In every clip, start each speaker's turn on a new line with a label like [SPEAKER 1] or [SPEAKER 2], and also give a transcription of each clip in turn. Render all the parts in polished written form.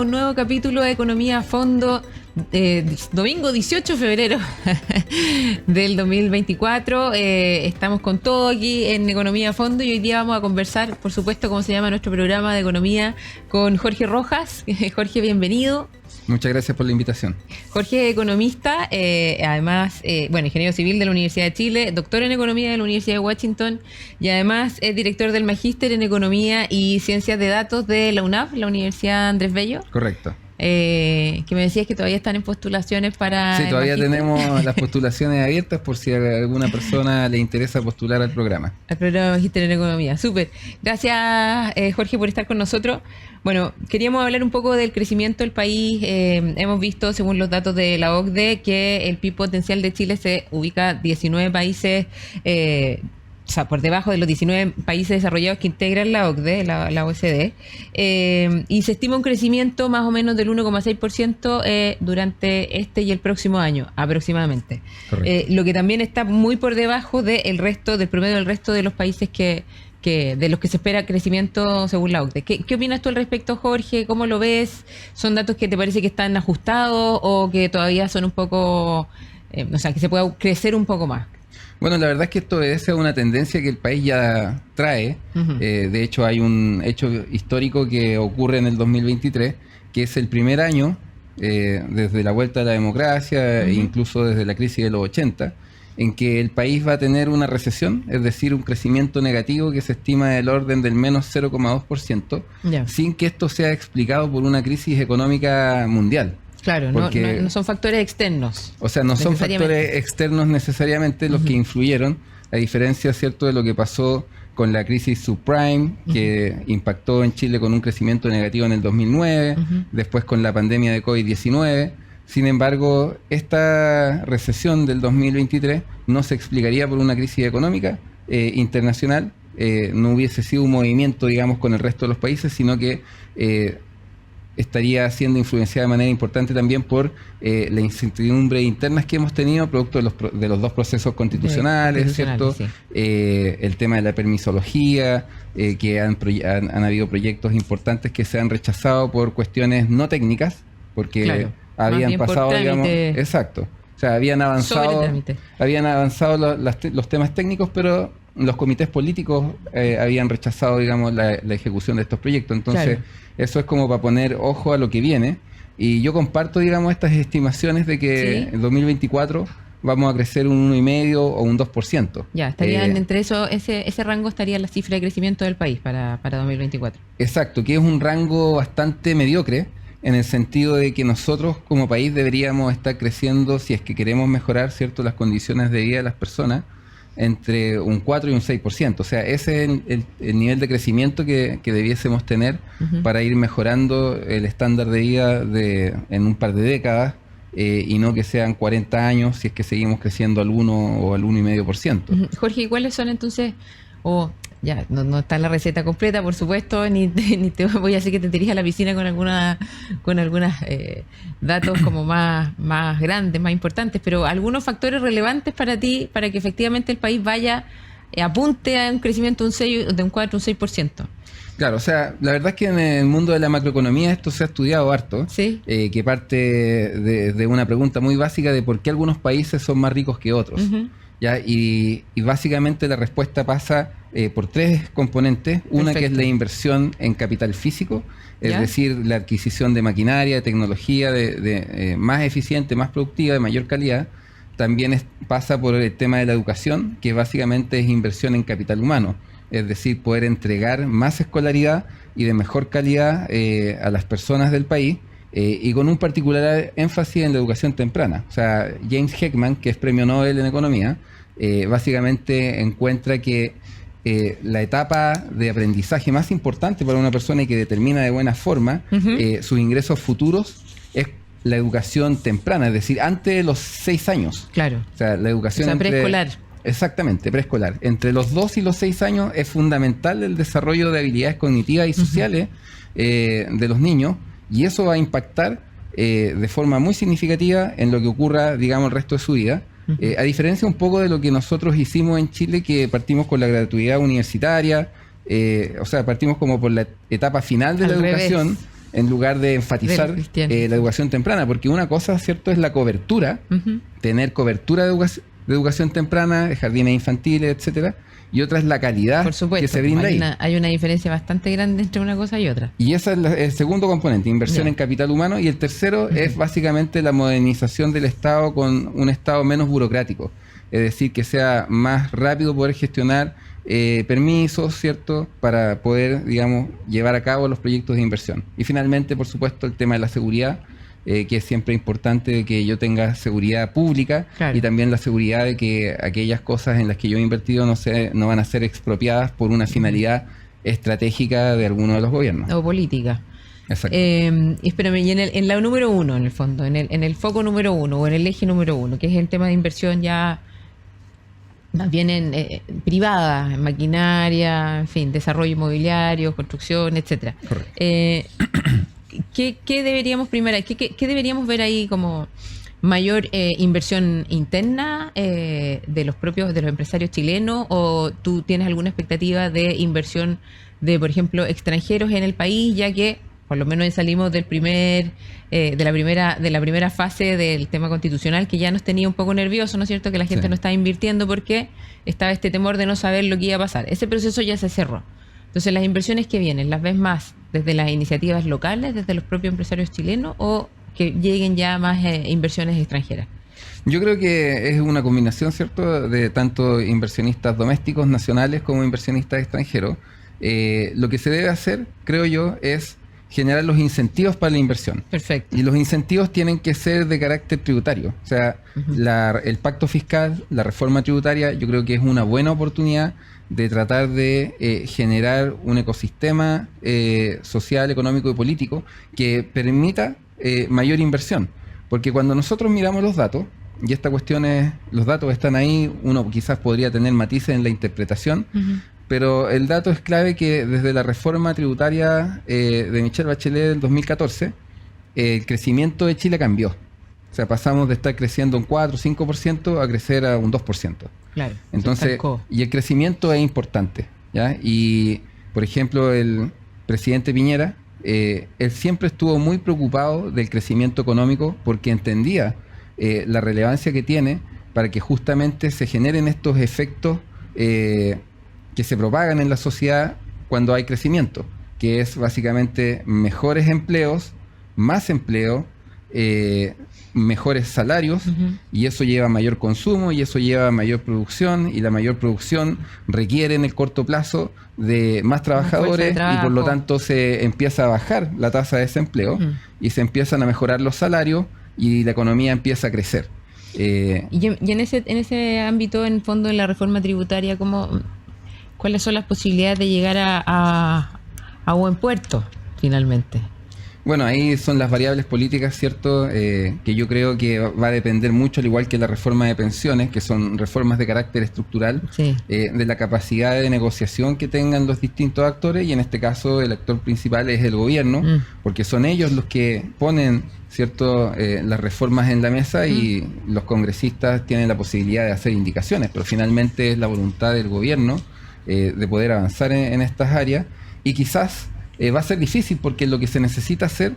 [SPEAKER 1] a un nuevo capítulo de Economía a Fondo, domingo 18 de febrero del 2024. Estamos con todo aquí en Economía a Fondo y hoy día vamos a conversar, por supuesto, como se llama nuestro programa de economía, con Jorge Rojas. Jorge, bienvenido.
[SPEAKER 2] Muchas gracias por la invitación.
[SPEAKER 1] Jorge es economista, además, ingeniero civil de la Universidad de Chile, doctor en economía de la Universidad de Washington y además es director del Magíster en Economía y Ciencias de Datos de la UNAV, la Universidad Andrés Bello.
[SPEAKER 2] Correcto.
[SPEAKER 1] Que me decías que todavía están en postulaciones para...
[SPEAKER 2] Sí, todavía tenemos las postulaciones abiertas por si a alguna persona le interesa postular al programa.
[SPEAKER 1] Al programa Magíster en Economía. Súper. Gracias, Jorge, por estar con nosotros. Bueno, queríamos hablar un poco del crecimiento del país. Hemos visto, según los datos de la OCDE, que el PIB potencial de Chile se ubica 19 países... por debajo de los 19 países desarrollados que integran la OCDE, la OECD, y se estima un crecimiento más o menos del 1,6% durante este y el próximo año, aproximadamente. Lo que también está muy por debajo del promedio del resto de los países de los que se espera crecimiento según la OCDE. ¿Qué opinas tú al respecto, Jorge? ¿Cómo lo ves? ¿Son datos que te parece que están ajustados o que todavía son un poco, que se pueda crecer un poco más?
[SPEAKER 2] Bueno, la verdad es que esto obedece a una tendencia que el país ya trae. De hecho, hay un hecho histórico que ocurre en el 2023, que es el primer año, desde la vuelta a la democracia, e incluso desde la crisis de los 80, en que el país va a tener una recesión, es decir, un crecimiento negativo que se estima del orden del menos 0,2%, sin que esto sea explicado por una crisis económica mundial.
[SPEAKER 1] Claro, porque, no son factores externos.
[SPEAKER 2] O sea, no son factores externos necesariamente los que influyeron, a diferencia, ¿cierto?, de lo que pasó con la crisis subprime, que impactó en Chile con un crecimiento negativo en el 2009, después con la pandemia de COVID-19. Sin embargo, esta recesión del 2023 no se explicaría por una crisis económica internacional, no hubiese sido un movimiento, digamos, con el resto de los países, sino que estaría siendo influenciada de manera importante también por la incertidumbre internas que hemos tenido producto de los dos procesos constitucionales, ¿cierto? Sí. El tema de la permisología, que han habido proyectos importantes que se han rechazado por cuestiones no técnicas, porque habían pasado, digamos... Exacto. O sea, habían avanzado los temas técnicos, pero los comités políticos habían rechazado, digamos, la ejecución de estos proyectos. Entonces, eso es como para poner ojo a lo que viene. Y yo comparto, digamos, estas estimaciones de que en 2024 vamos a crecer un 1,5% o un 2%. Ya,
[SPEAKER 1] estarían entre eso, ese rango estaría la cifra de crecimiento del país para 2024.
[SPEAKER 2] Exacto, que es un rango bastante mediocre, en el sentido de que nosotros como país deberíamos estar creciendo, si es que queremos mejorar, ¿cierto?, las condiciones de vida de las personas, entre un 4 y un 6%. O sea, ese es el nivel de crecimiento que debiésemos tener para ir mejorando el estándar de vida en un par de décadas, y no que sean 40 años si es que seguimos creciendo al 1 o al 1,5%.
[SPEAKER 1] Jorge, ¿cuáles son entonces... Ya, no está la receta completa, por supuesto, ni te voy a hacer que te dirijas a la piscina con algunos datos como más grandes, más importantes, pero algunos factores relevantes para ti, para que efectivamente el país apunte a un crecimiento de un 4 o un 6%.
[SPEAKER 2] Claro, o sea, la verdad es que en el mundo de la macroeconomía esto se ha estudiado harto, que parte de una pregunta muy básica de por qué algunos países son más ricos que otros. ¿Ya? Y básicamente la respuesta pasa por tres componentes. Una que es la inversión en capital físico, es decir, la adquisición de maquinaria, de tecnología más eficiente, más productiva, de mayor calidad. También pasa por el tema de la educación, que básicamente es inversión en capital humano, es decir, poder entregar más escolaridad y de mejor calidad a las personas del país. Y con un particular énfasis en la educación temprana. O sea, James Heckman, que es premio Nobel en economía, básicamente encuentra que la etapa de aprendizaje más importante para una persona y que determina de buena forma sus ingresos futuros es la educación temprana, es decir, antes de los 6 años.
[SPEAKER 1] Claro.
[SPEAKER 2] O sea, la educación
[SPEAKER 1] preescolar.
[SPEAKER 2] Exactamente, preescolar. Entre los 2 y los 6 años es fundamental el desarrollo de habilidades cognitivas y sociales de los niños, y eso va a impactar de forma muy significativa en lo que ocurra, digamos, el resto de su vida. A diferencia un poco de lo que nosotros hicimos en Chile, que partimos con la gratuidad universitaria, o sea, partimos como por la etapa final de la educación, en lugar de enfatizar
[SPEAKER 1] cristiano.
[SPEAKER 2] la educación temprana, porque una cosa, ¿cierto?, es la cobertura, tener cobertura de educación temprana, de jardines infantiles, etcétera, y otra es la calidad
[SPEAKER 1] Por supuesto,
[SPEAKER 2] que se brinda ahí.
[SPEAKER 1] hay una diferencia bastante grande entre una cosa y otra.
[SPEAKER 2] Y ese es el segundo componente, inversión en capital humano, y el tercero es básicamente la modernización del Estado con un Estado menos burocrático, es decir, que sea más rápido poder gestionar permisos, ¿cierto?, para poder, digamos, llevar a cabo los proyectos de inversión. Y finalmente, por supuesto, el tema de la seguridad, que es siempre importante que yo tenga seguridad pública, claro, y también la seguridad de que aquellas cosas en las que yo he invertido no van a ser expropiadas por una finalidad estratégica de alguno de los gobiernos.
[SPEAKER 1] O política.
[SPEAKER 2] Exacto.
[SPEAKER 1] Espérame, y en la número uno, en el fondo, en el foco número uno o en el eje número uno, que es el tema de inversión ya más bien en privada, en maquinaria, en fin, desarrollo inmobiliario, construcción, etcétera. ¿Qué deberíamos primero, qué deberíamos ver ahí como mayor inversión interna de los empresarios chilenos, o tú tienes alguna expectativa de inversión de, por ejemplo, extranjeros en el país, ya que por lo menos salimos del de la primera fase del tema constitucional, que ya nos tenía un poco nerviosos, ¿no es cierto?, que la gente no estaba invirtiendo porque estaba este temor de no saber lo que iba a pasar. Ese proceso ya se cerró. Entonces, las inversiones que vienen, ¿las ves más desde las iniciativas locales, desde los propios empresarios chilenos, o que lleguen ya más inversiones extranjeras?
[SPEAKER 2] Yo creo que es una combinación, ¿cierto?, de tanto inversionistas domésticos, nacionales, como inversionistas extranjeros. Lo que se debe hacer, creo yo, es generar los incentivos para la inversión.
[SPEAKER 1] Perfecto.
[SPEAKER 2] Y los incentivos tienen que ser de carácter tributario. O sea, el pacto fiscal, la reforma tributaria, yo creo que es una buena oportunidad de tratar de generar un ecosistema social, económico y político que permita mayor inversión. Porque cuando nosotros miramos los datos, y esta cuestión es, los datos están ahí, uno quizás podría tener matices en la interpretación, pero el dato es clave que desde la reforma tributaria de Michelle Bachelet del 2014, el crecimiento de Chile cambió. O sea, pasamos de estar creciendo un 4 o 5% a crecer a un 2%.
[SPEAKER 1] Claro.
[SPEAKER 2] Entonces, y el crecimiento es importante, ¿ya? Y, por ejemplo, el presidente Piñera, él siempre estuvo muy preocupado del crecimiento económico porque entendía la relevancia que tiene para que justamente se generen estos efectos que se propagan en la sociedad cuando hay crecimiento, que es básicamente mejores empleos, más empleo, mejores salarios, y eso lleva a mayor consumo, y eso lleva a mayor producción, y la mayor producción requiere en el corto plazo de más trabajadores, y por lo tanto se empieza a bajar la tasa de desempleo, y se empiezan a mejorar los salarios, y la economía empieza a crecer.
[SPEAKER 1] Y en ese ámbito, en fondo, en la reforma tributaria, ¿cuáles son las posibilidades de llegar a buen puerto, finalmente?
[SPEAKER 2] Bueno, ahí son las variables políticas, ¿cierto? Que yo creo que va a depender mucho, al igual que la reforma de pensiones, que son reformas de carácter estructural, de la capacidad de negociación que tengan los distintos actores, y en este caso el actor principal es el gobierno, porque son ellos los que ponen, ¿cierto?, las reformas en la mesa, y los congresistas tienen la posibilidad de hacer indicaciones, pero finalmente es la voluntad del gobierno de poder avanzar en estas áreas, y quizás va a ser difícil porque lo que se necesita hacer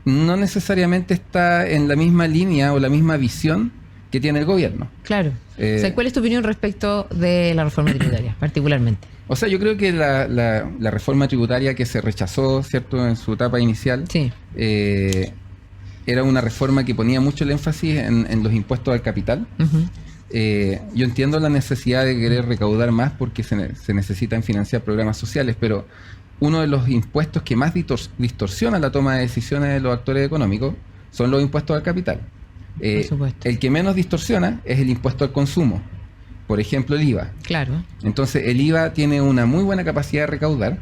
[SPEAKER 2] no necesariamente está en la misma línea o la misma visión que tiene el gobierno.
[SPEAKER 1] Claro. O sea, ¿cuál es tu opinión respecto de la reforma tributaria, particularmente?
[SPEAKER 2] O sea, yo creo que la reforma tributaria que se rechazó, ¿cierto?, en su etapa inicial, era una reforma que ponía mucho el énfasis en los impuestos al capital. Yo entiendo la necesidad de querer recaudar más porque se necesitan financiar programas sociales, pero uno de los impuestos que más distorsiona la toma de decisiones de los actores económicos son los impuestos al capital. El que menos distorsiona es el impuesto al consumo. Por ejemplo, el IVA.
[SPEAKER 1] Claro.
[SPEAKER 2] Entonces, el IVA tiene una muy buena capacidad de recaudar.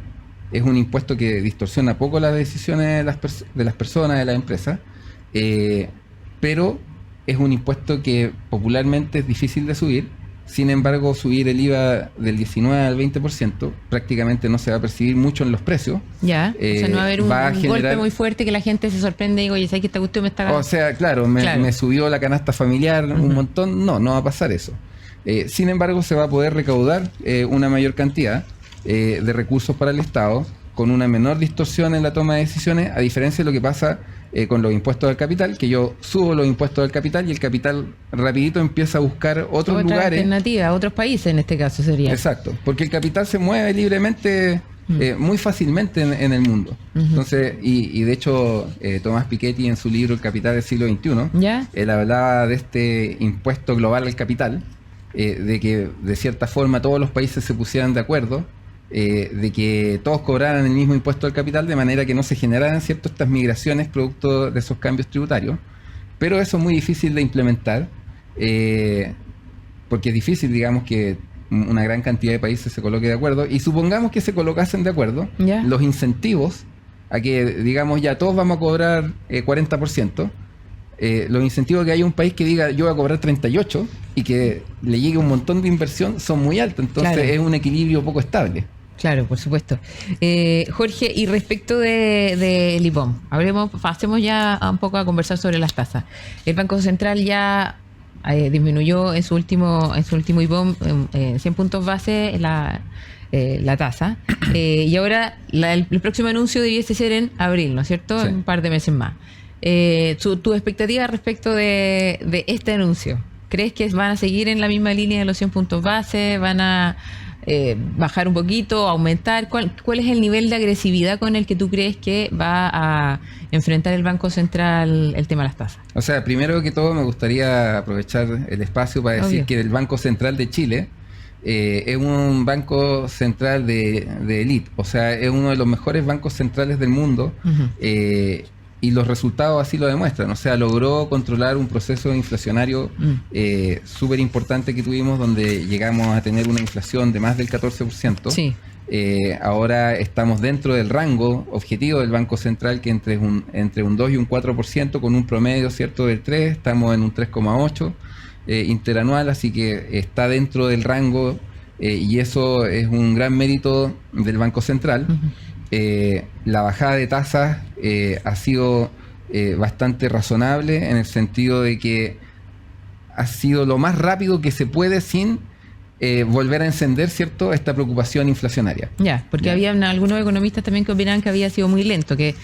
[SPEAKER 2] Es un impuesto que distorsiona poco las decisiones de las personas, de las empresas, pero es un impuesto que popularmente es difícil de subir. Sin embargo, subir el IVA del 19 al 20% prácticamente no se va a percibir mucho en los precios.
[SPEAKER 1] Ya, o sea, no va a haber un golpe muy fuerte que la gente se sorprende y digo, oye, ¿sabes que esta cuestión me está ganando?
[SPEAKER 2] O sea, claro, me subió la canasta familiar un montón. No va a pasar eso. Sin embargo, se va a poder recaudar una mayor cantidad de recursos para el Estado, con una menor distorsión en la toma de decisiones, a diferencia de lo que pasa con los impuestos del capital, que yo subo los impuestos del capital y el capital rapidito empieza a buscar otros
[SPEAKER 1] Otra
[SPEAKER 2] lugares.
[SPEAKER 1] alternativa, otros países en este caso sería.
[SPEAKER 2] Exacto, porque el capital se mueve libremente, muy fácilmente en el mundo. Entonces, y de hecho, Tomás Piketty en su libro El capital del siglo XXI,
[SPEAKER 1] ¿Ya?
[SPEAKER 2] él hablaba de este impuesto global al capital, de que de cierta forma todos los países se pusieran de acuerdo, de que todos cobraran el mismo impuesto al capital, de manera que no se generaran, ¿cierto?, estas migraciones producto de esos cambios tributarios. Pero eso es muy difícil de implementar, porque es difícil, digamos, que una gran cantidad de países se coloque de acuerdo, y supongamos que se colocasen de acuerdo,
[SPEAKER 1] ¿Ya?
[SPEAKER 2] los incentivos a que, digamos, ya todos vamos a cobrar 40%, los incentivos que haya un país que diga yo voy a cobrar 38 y que le llegue un montón de inversión son muy altos, entonces
[SPEAKER 1] Claro.
[SPEAKER 2] es un equilibrio poco estable.
[SPEAKER 1] Claro, por supuesto. Jorge, y respecto de IPOM, pasemos ya un poco a conversar sobre las tasas. El Banco Central ya disminuyó en su último IPOM 100 puntos base la tasa, y ahora el próximo anuncio debiese ser en abril, ¿no es cierto?
[SPEAKER 2] Sí.
[SPEAKER 1] En un par de meses más. Tu expectativa respecto de este anuncio, ¿crees que van a seguir en la misma línea de los 100 puntos base? ¿Van a bajar un poquito, aumentar? ¿Cuál es el nivel de agresividad con el que tú crees que va a enfrentar el Banco Central el tema de las tasas?
[SPEAKER 2] O sea, primero que todo me gustaría aprovechar el espacio para decir
[SPEAKER 1] Obvio.
[SPEAKER 2] que el Banco Central de Chile es un banco central de élite, o sea, es uno de los mejores bancos centrales del mundo. Y los resultados así lo demuestran, o sea, logró controlar un proceso inflacionario súper importante que tuvimos, donde llegamos a tener una inflación de más del 14%.
[SPEAKER 1] Sí.
[SPEAKER 2] Ahora estamos dentro del rango objetivo del Banco Central, que entre un 2 y un 4%, con un promedio, ¿cierto?, del 3, estamos en un 3,8 interanual, así que está dentro del rango, y eso es un gran mérito del Banco Central. La bajada de tasas ha sido bastante razonable, en el sentido de que ha sido lo más rápido que se puede sin volver a encender, ¿cierto?, esta preocupación inflacionaria.
[SPEAKER 1] Ya, porque
[SPEAKER 2] Ya.
[SPEAKER 1] había algunos economistas también que opinaban que había sido muy lento, que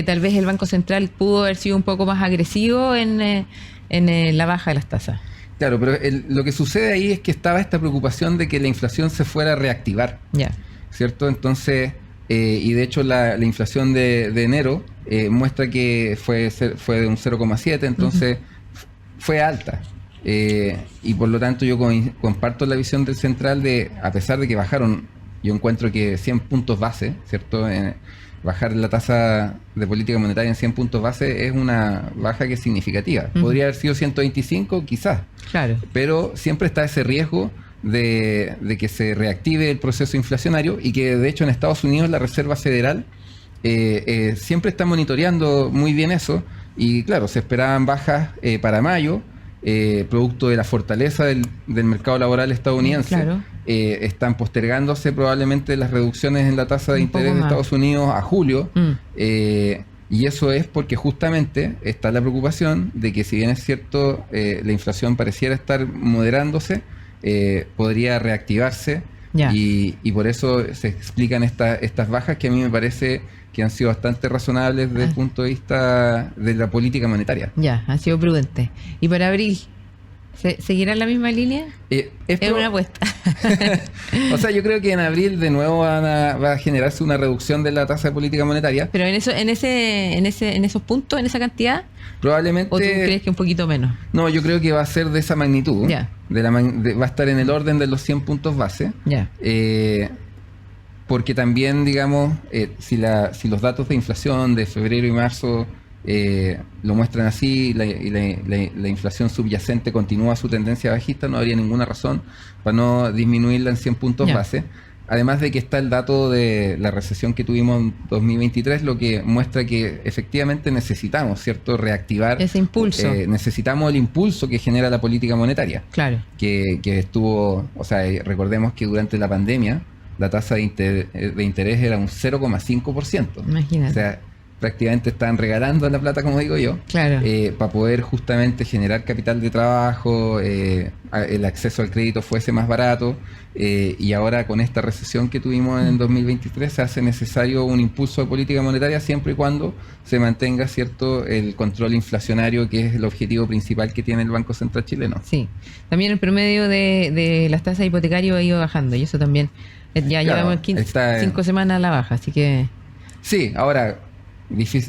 [SPEAKER 1] tal vez el Banco Central pudo haber sido un poco más agresivo en la baja de las tasas.
[SPEAKER 2] Claro, pero lo que sucede ahí es que estaba esta preocupación de que la inflación se fuera a reactivar,
[SPEAKER 1] Ya.
[SPEAKER 2] ¿cierto? Entonces, y de hecho la inflación de enero muestra que fue de un 0,7, entonces fue alta. Y por lo tanto yo comparto la visión del Central de, a pesar de que bajaron, yo encuentro que 100 puntos base, ¿cierto? Bajar la tasa de política monetaria en 100 puntos base es una baja que es significativa. Podría haber sido 125, quizás.
[SPEAKER 1] Claro.
[SPEAKER 2] Pero siempre está ese riesgo de que se reactive el proceso inflacionario, y que de hecho en Estados Unidos la Reserva Federal siempre está monitoreando muy bien eso, y claro, se esperaban bajas para mayo, producto de la fortaleza del mercado laboral estadounidense.
[SPEAKER 1] Claro.
[SPEAKER 2] Están postergándose probablemente las reducciones en la tasa de
[SPEAKER 1] Un poco
[SPEAKER 2] interés de
[SPEAKER 1] más.
[SPEAKER 2] Estados Unidos a julio. Y eso es porque justamente está la preocupación de que, si bien es cierto, la inflación pareciera estar moderándose, podría reactivarse.
[SPEAKER 1] Ya.
[SPEAKER 2] Y por eso se explican estas bajas, que a mí me parece que han sido bastante razonables desde el punto de vista de la política monetaria.
[SPEAKER 1] Ya, ha sido prudente. ¿Y para abril? ¿Seguirá la misma línea? Es una apuesta.
[SPEAKER 2] O sea, yo creo que en abril de nuevo va a generarse una reducción de la tasa de política monetaria.
[SPEAKER 1] Pero en esos puntos, en esa cantidad,
[SPEAKER 2] Probablemente.
[SPEAKER 1] ¿o tú crees que un poquito menos?
[SPEAKER 2] No, yo creo que va a ser de esa magnitud.
[SPEAKER 1] Ya.
[SPEAKER 2] Va a estar en el orden de los 100 puntos base.
[SPEAKER 1] Ya.
[SPEAKER 2] Porque también, digamos, si los datos de inflación de febrero y marzo lo muestran así, y la inflación subyacente continúa su tendencia bajista, no habría ninguna razón para no disminuirla en 100 puntos
[SPEAKER 1] Ya.
[SPEAKER 2] base. Además de que está el dato de la recesión que tuvimos en 2023, lo que muestra que efectivamente necesitamos, ¿cierto?, reactivar
[SPEAKER 1] Ese impulso.
[SPEAKER 2] Necesitamos el impulso que genera la política monetaria,
[SPEAKER 1] Claro.
[SPEAKER 2] que estuvo, o sea, recordemos que durante la pandemia la tasa de interés era un 0,5%.
[SPEAKER 1] Imagínate.
[SPEAKER 2] O sea, prácticamente están regalando la plata, como digo yo,
[SPEAKER 1] Claro.
[SPEAKER 2] para poder justamente generar capital de trabajo, el acceso al crédito fuese más barato, y ahora con esta recesión que tuvimos en el 2023 se hace necesario un impulso de política monetaria siempre y cuando se mantenga, ¿cierto?, el control inflacionario, que es el objetivo principal que tiene el Banco Central chileno.
[SPEAKER 1] Sí. También el promedio de las tasas hipotecarias ha ido bajando y eso también. Ya
[SPEAKER 2] Claro,
[SPEAKER 1] llevamos 5 semanas a la baja, así que...
[SPEAKER 2] Sí, ahora...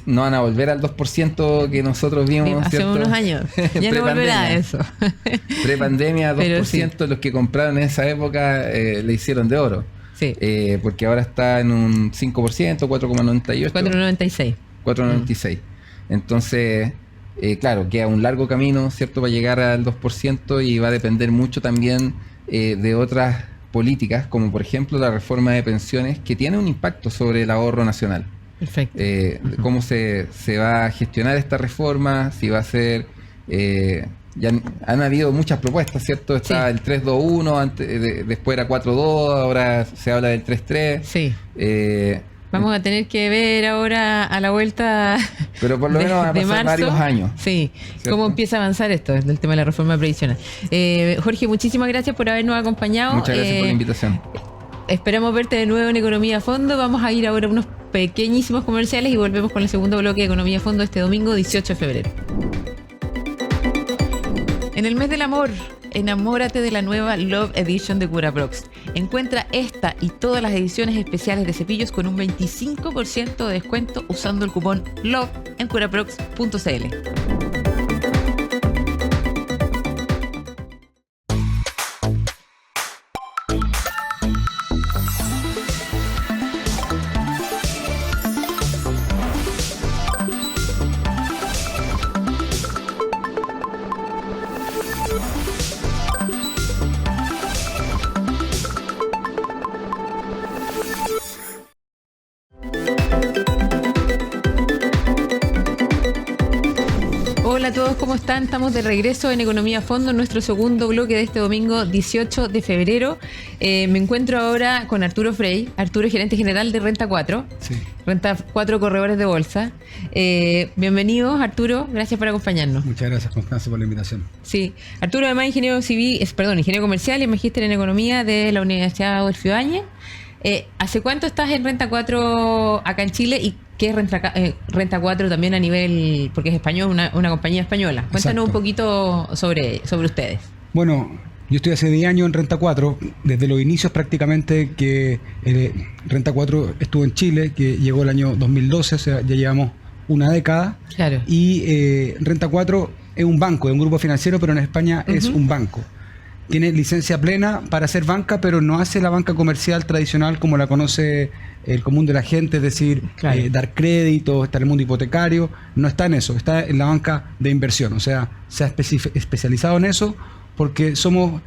[SPEAKER 2] no van a volver al 2% que nosotros vimos
[SPEAKER 1] hace
[SPEAKER 2] ¿cierto?
[SPEAKER 1] unos años. Ya no volverá a eso.
[SPEAKER 2] Prepandemia, 2%,
[SPEAKER 1] Pero sí.
[SPEAKER 2] los que compraron en esa época le hicieron de oro.
[SPEAKER 1] Sí.
[SPEAKER 2] Porque ahora está en un 5%, 4,98.
[SPEAKER 1] 4,96.
[SPEAKER 2] 4,96. Entonces, claro, queda un largo camino, ¿cierto?, para llegar al 2% y va a depender mucho también de otras políticas, como por ejemplo la reforma de pensiones, que tiene un impacto sobre el ahorro nacional.
[SPEAKER 1] Perfecto.
[SPEAKER 2] Cómo se va a gestionar esta reforma, si va a ser... ya han habido muchas propuestas, ¿cierto? Está el 3-2-1, después era 4-2, ahora se habla del 3-3.
[SPEAKER 1] Sí. Vamos a tener que ver ahora a la vuelta.
[SPEAKER 2] Pero por lo menos van a pasar
[SPEAKER 1] marzo,
[SPEAKER 2] varios años.
[SPEAKER 1] Sí,
[SPEAKER 2] ¿cierto?
[SPEAKER 1] cómo empieza a avanzar esto del tema de la reforma previsional. Jorge, muchísimas gracias por habernos acompañado.
[SPEAKER 2] Muchas gracias por la invitación.
[SPEAKER 1] Esperamos verte de nuevo en Economía a Fondo. Vamos a ir ahora a unos pequeñísimos comerciales y volvemos con el segundo bloque de Economía a Fondo este domingo 18 de febrero. En el mes del amor, enamórate de la nueva Love Edition de Curaprox. Encuentra esta y todas las ediciones especiales de cepillos con un 25% de descuento usando el cupón LOVE en curaprox.cl. Hola a todos, ¿cómo están? Estamos de regreso en Economía a Fondo, en nuestro segundo bloque de este domingo 18 de febrero. Me encuentro ahora con Arturo Frey. Arturo es gerente general de Renta 4.
[SPEAKER 3] Sí.
[SPEAKER 1] Renta 4 Corredores de Bolsa. Bienvenidos, Arturo. Gracias por acompañarnos.
[SPEAKER 3] Muchas gracias, Constanza, por la invitación.
[SPEAKER 1] Sí. Arturo, además, ingeniero comercial y magíster en economía de la Universidad Adolfo Ibáñez. ¿Hace cuánto estás en Renta 4 acá en Chile y qué es Renta 4 también a nivel, porque es español, una compañía española? Cuéntanos
[SPEAKER 3] Exacto.
[SPEAKER 1] un poquito sobre ustedes.
[SPEAKER 3] Bueno, yo estoy hace 10 años en Renta 4, desde los inicios prácticamente que Renta 4 estuvo en Chile, que llegó el año 2012, o sea, ya llevamos una década.
[SPEAKER 1] Claro.
[SPEAKER 3] Y Renta 4 es un banco, es un grupo financiero, pero en España es un banco. Tiene licencia plena para hacer banca, pero no hace la banca comercial tradicional como la conoce el común de la gente, es decir,
[SPEAKER 1] Claro.
[SPEAKER 3] dar créditos, está en el mundo hipotecario. No está en eso, está en la banca de inversión. O sea, se ha especializado en eso porque somos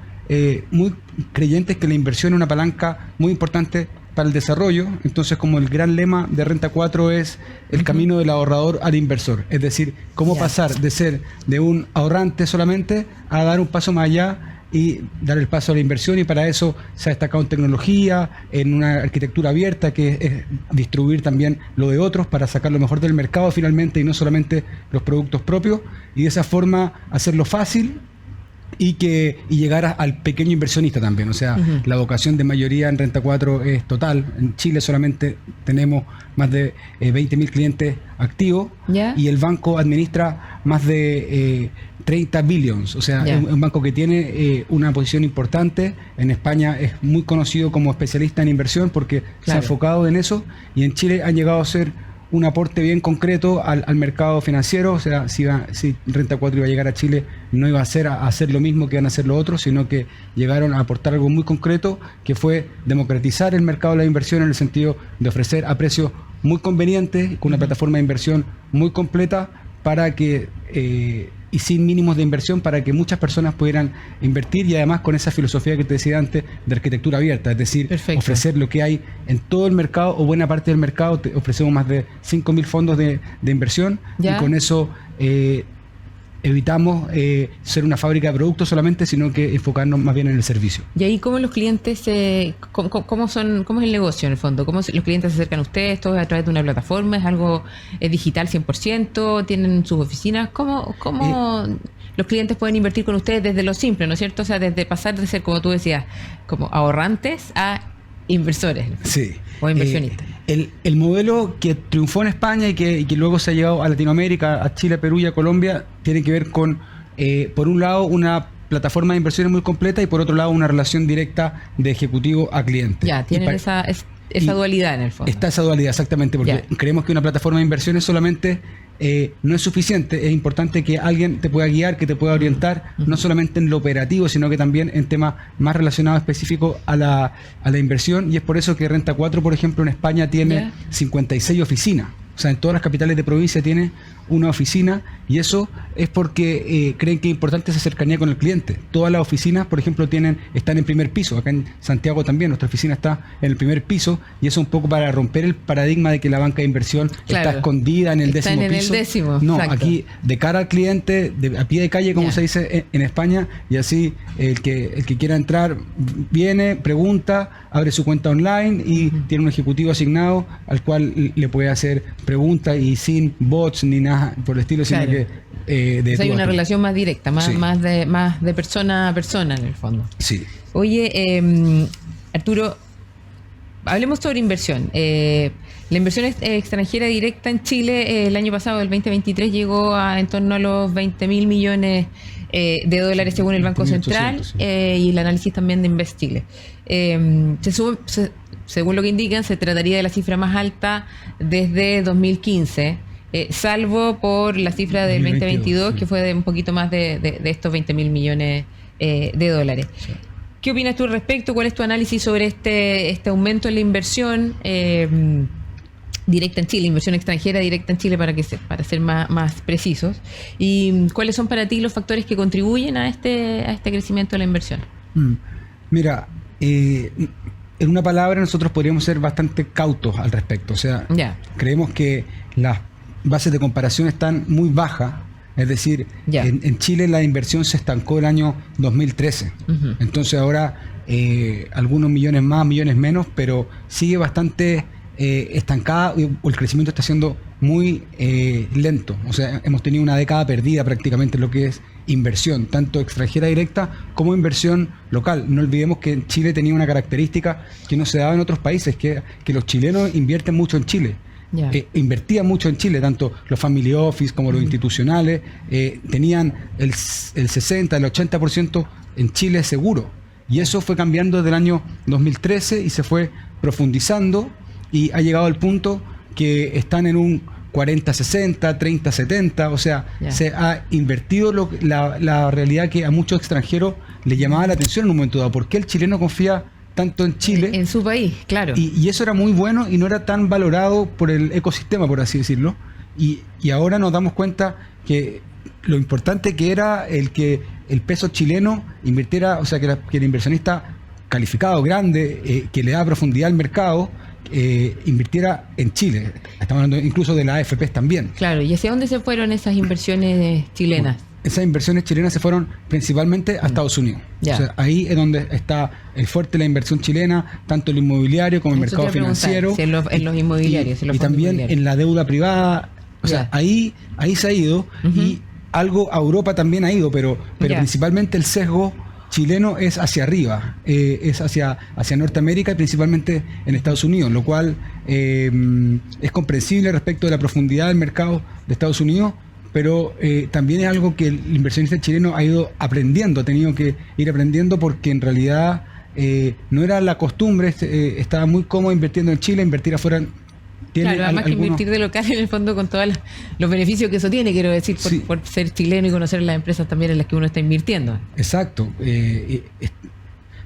[SPEAKER 3] muy creyentes que la inversión es una palanca muy importante para el desarrollo. Entonces, como el gran lema de Renta 4 es el camino del ahorrador al inversor, es decir, cómo
[SPEAKER 1] Ya.
[SPEAKER 3] pasar de ser de un ahorrante solamente a dar un paso más allá y dar el paso a la inversión, y para eso se ha destacado en tecnología, en una arquitectura abierta, que es distribuir también lo de otros para sacar lo mejor del mercado finalmente y no solamente los productos propios, y de esa forma hacerlo fácil y llegar al pequeño inversionista también. O sea, la vocación de mayoría en Renta 4 es total. En Chile solamente tenemos más de 20.000 clientes activos.
[SPEAKER 1] ¿Ya?
[SPEAKER 3] Y el banco administra más de 30 billions. O sea,
[SPEAKER 1] Ya.
[SPEAKER 3] es un banco que tiene una posición importante. En España es muy conocido como especialista en inversión porque se ha
[SPEAKER 1] Claro.
[SPEAKER 3] enfocado en eso, y en Chile han llegado a ser un aporte bien concreto al mercado financiero. O sea, si Renta 4 iba a llegar a Chile, no iba a ser a hacer lo mismo que van a hacer los otros, sino que llegaron a aportar algo muy concreto, que fue democratizar el mercado de la inversión en el sentido de ofrecer a precios muy convenientes, con una plataforma de inversión muy completa para que y sin mínimos de inversión, para que muchas personas pudieran invertir, y además con esa filosofía que te decía antes de arquitectura abierta, es decir,
[SPEAKER 1] Perfecto.
[SPEAKER 3] ofrecer lo que hay en todo el mercado o buena parte del mercado. Ofrecemos más de 5.000 fondos de inversión,
[SPEAKER 1] Ya.
[SPEAKER 3] y con eso evitamos ser una fábrica de productos solamente, sino que enfocarnos más bien en el servicio.
[SPEAKER 1] Y ahí, ¿cómo los clientes, cómo es el negocio en el fondo? ¿Cómo los clientes se acercan a ustedes? ¿Todo es a través de una plataforma? ¿Es algo digital 100%? ¿Tienen sus oficinas? ¿Cómo los clientes pueden invertir con ustedes desde lo simple, ¿no es cierto? O sea, desde pasar de ser, como tú decías, como ahorrantes a inversores,
[SPEAKER 3] sí,
[SPEAKER 1] o inversionistas.
[SPEAKER 3] El modelo que triunfó en España y que luego se ha llevado a Latinoamérica, a Chile, Perú y a Colombia, tiene que ver con, por un lado, una plataforma de inversiones muy completa y por otro lado, una relación directa de ejecutivo a cliente.
[SPEAKER 1] Ya, tienen esa dualidad en el fondo.
[SPEAKER 3] Está esa dualidad, exactamente, porque creemos que una plataforma de inversiones solamente no es suficiente. Es importante que alguien te pueda guiar, que te pueda orientar, no solamente en lo operativo, sino que también en temas más relacionados específicos a la inversión. Y es por eso que Renta 4, por ejemplo, en España tiene 56 oficinas. O sea, en todas las capitales de provincia tiene una oficina, y eso es porque creen que es importante esa cercanía con el cliente. Todas las oficinas, por ejemplo, están en primer piso. Acá en Santiago también nuestra oficina está en el primer piso, y eso un poco para romper el paradigma de que la banca de inversión está escondida en el décimo piso. No, exacto. Aquí de cara al cliente, a pie de calle, como se dice en España, y así el que quiera entrar viene, pregunta, abre su cuenta online y tiene un ejecutivo asignado al cual le puede hacer preguntas, y sin bots ni nada por el estilo, sino que
[SPEAKER 1] hay una relación más directa, más de persona a persona en el fondo.
[SPEAKER 3] Sí.
[SPEAKER 1] Oye, Arturo, hablemos sobre inversión. La inversión extranjera directa en Chile el año pasado, el 2023, llegó en torno a los 20.000 millones de dólares según el Banco Central, y el análisis también de Invest Chile. Según lo que indican, se trataría de la cifra más alta desde 2015. Salvo por la cifra del 2022, que fue de un poquito más de estos 20.000 millones de dólares. Sí. ¿Qué opinas tú al respecto? ¿Cuál es tu análisis sobre este aumento en la inversión directa en Chile, inversión extranjera directa en Chile, para ser más precisos? ¿Y cuáles son para ti los factores que contribuyen a este crecimiento de la inversión?
[SPEAKER 3] Mira, en una palabra, nosotros podríamos ser bastante cautos al respecto. O sea, creemos que las bases de comparación están muy bajas. Es decir, en Chile la inversión se estancó el año 2013. Entonces ahora algunos millones más, millones menos, pero sigue bastante estancada, o el crecimiento está siendo muy lento. O sea, hemos tenido una década perdida prácticamente en lo que es inversión, tanto extranjera directa como inversión local. No olvidemos que Chile tenía una característica que no se daba en otros países, que los chilenos invierten mucho en Chile. Invertían mucho en Chile, tanto los family office como los institucionales, tenían el 60, el 80% en Chile seguro, y eso fue cambiando desde el año 2013 y se fue profundizando, y ha llegado al punto que están en un 40-60, 30-70, o sea, se ha invertido la realidad que a muchos extranjeros les llamaba la atención en un momento dado. ¿Por qué el chileno confía tanto en Chile?
[SPEAKER 1] En su país, claro.
[SPEAKER 3] Y eso era muy bueno y no era tan valorado por el ecosistema, por así decirlo. Y ahora nos damos cuenta que lo importante que era que el peso chileno invirtiera, o sea, que el inversionista calificado, grande, que le da profundidad al mercado, invirtiera en Chile. Estamos hablando incluso de las AFPs también.
[SPEAKER 1] Claro, ¿y hacia dónde se fueron esas inversiones chilenas?
[SPEAKER 3] Esas inversiones chilenas se fueron principalmente a Estados Unidos. O sea, ahí es donde está el fuerte de la inversión chilena, tanto el inmobiliario como el mercado financiero.
[SPEAKER 1] Si en los inmobiliarios.
[SPEAKER 3] Y también en la deuda privada. O sea, ahí se ha ido, y algo a Europa también ha ido, pero principalmente el sesgo chileno es hacia arriba, es hacia Norteamérica y principalmente en Estados Unidos, lo cual es comprensible respecto de la profundidad del mercado de Estados Unidos. Pero también es algo que el inversionista chileno ha ido aprendiendo, ha tenido que ir aprendiendo, porque en realidad no era la costumbre, estaba muy cómodo invirtiendo en Chile, invertir afuera.
[SPEAKER 1] Claro, además que invertir de local en el fondo con todos los beneficios que eso tiene, quiero decir, por ser chileno y conocer las empresas también en las que uno está invirtiendo.
[SPEAKER 3] Exacto.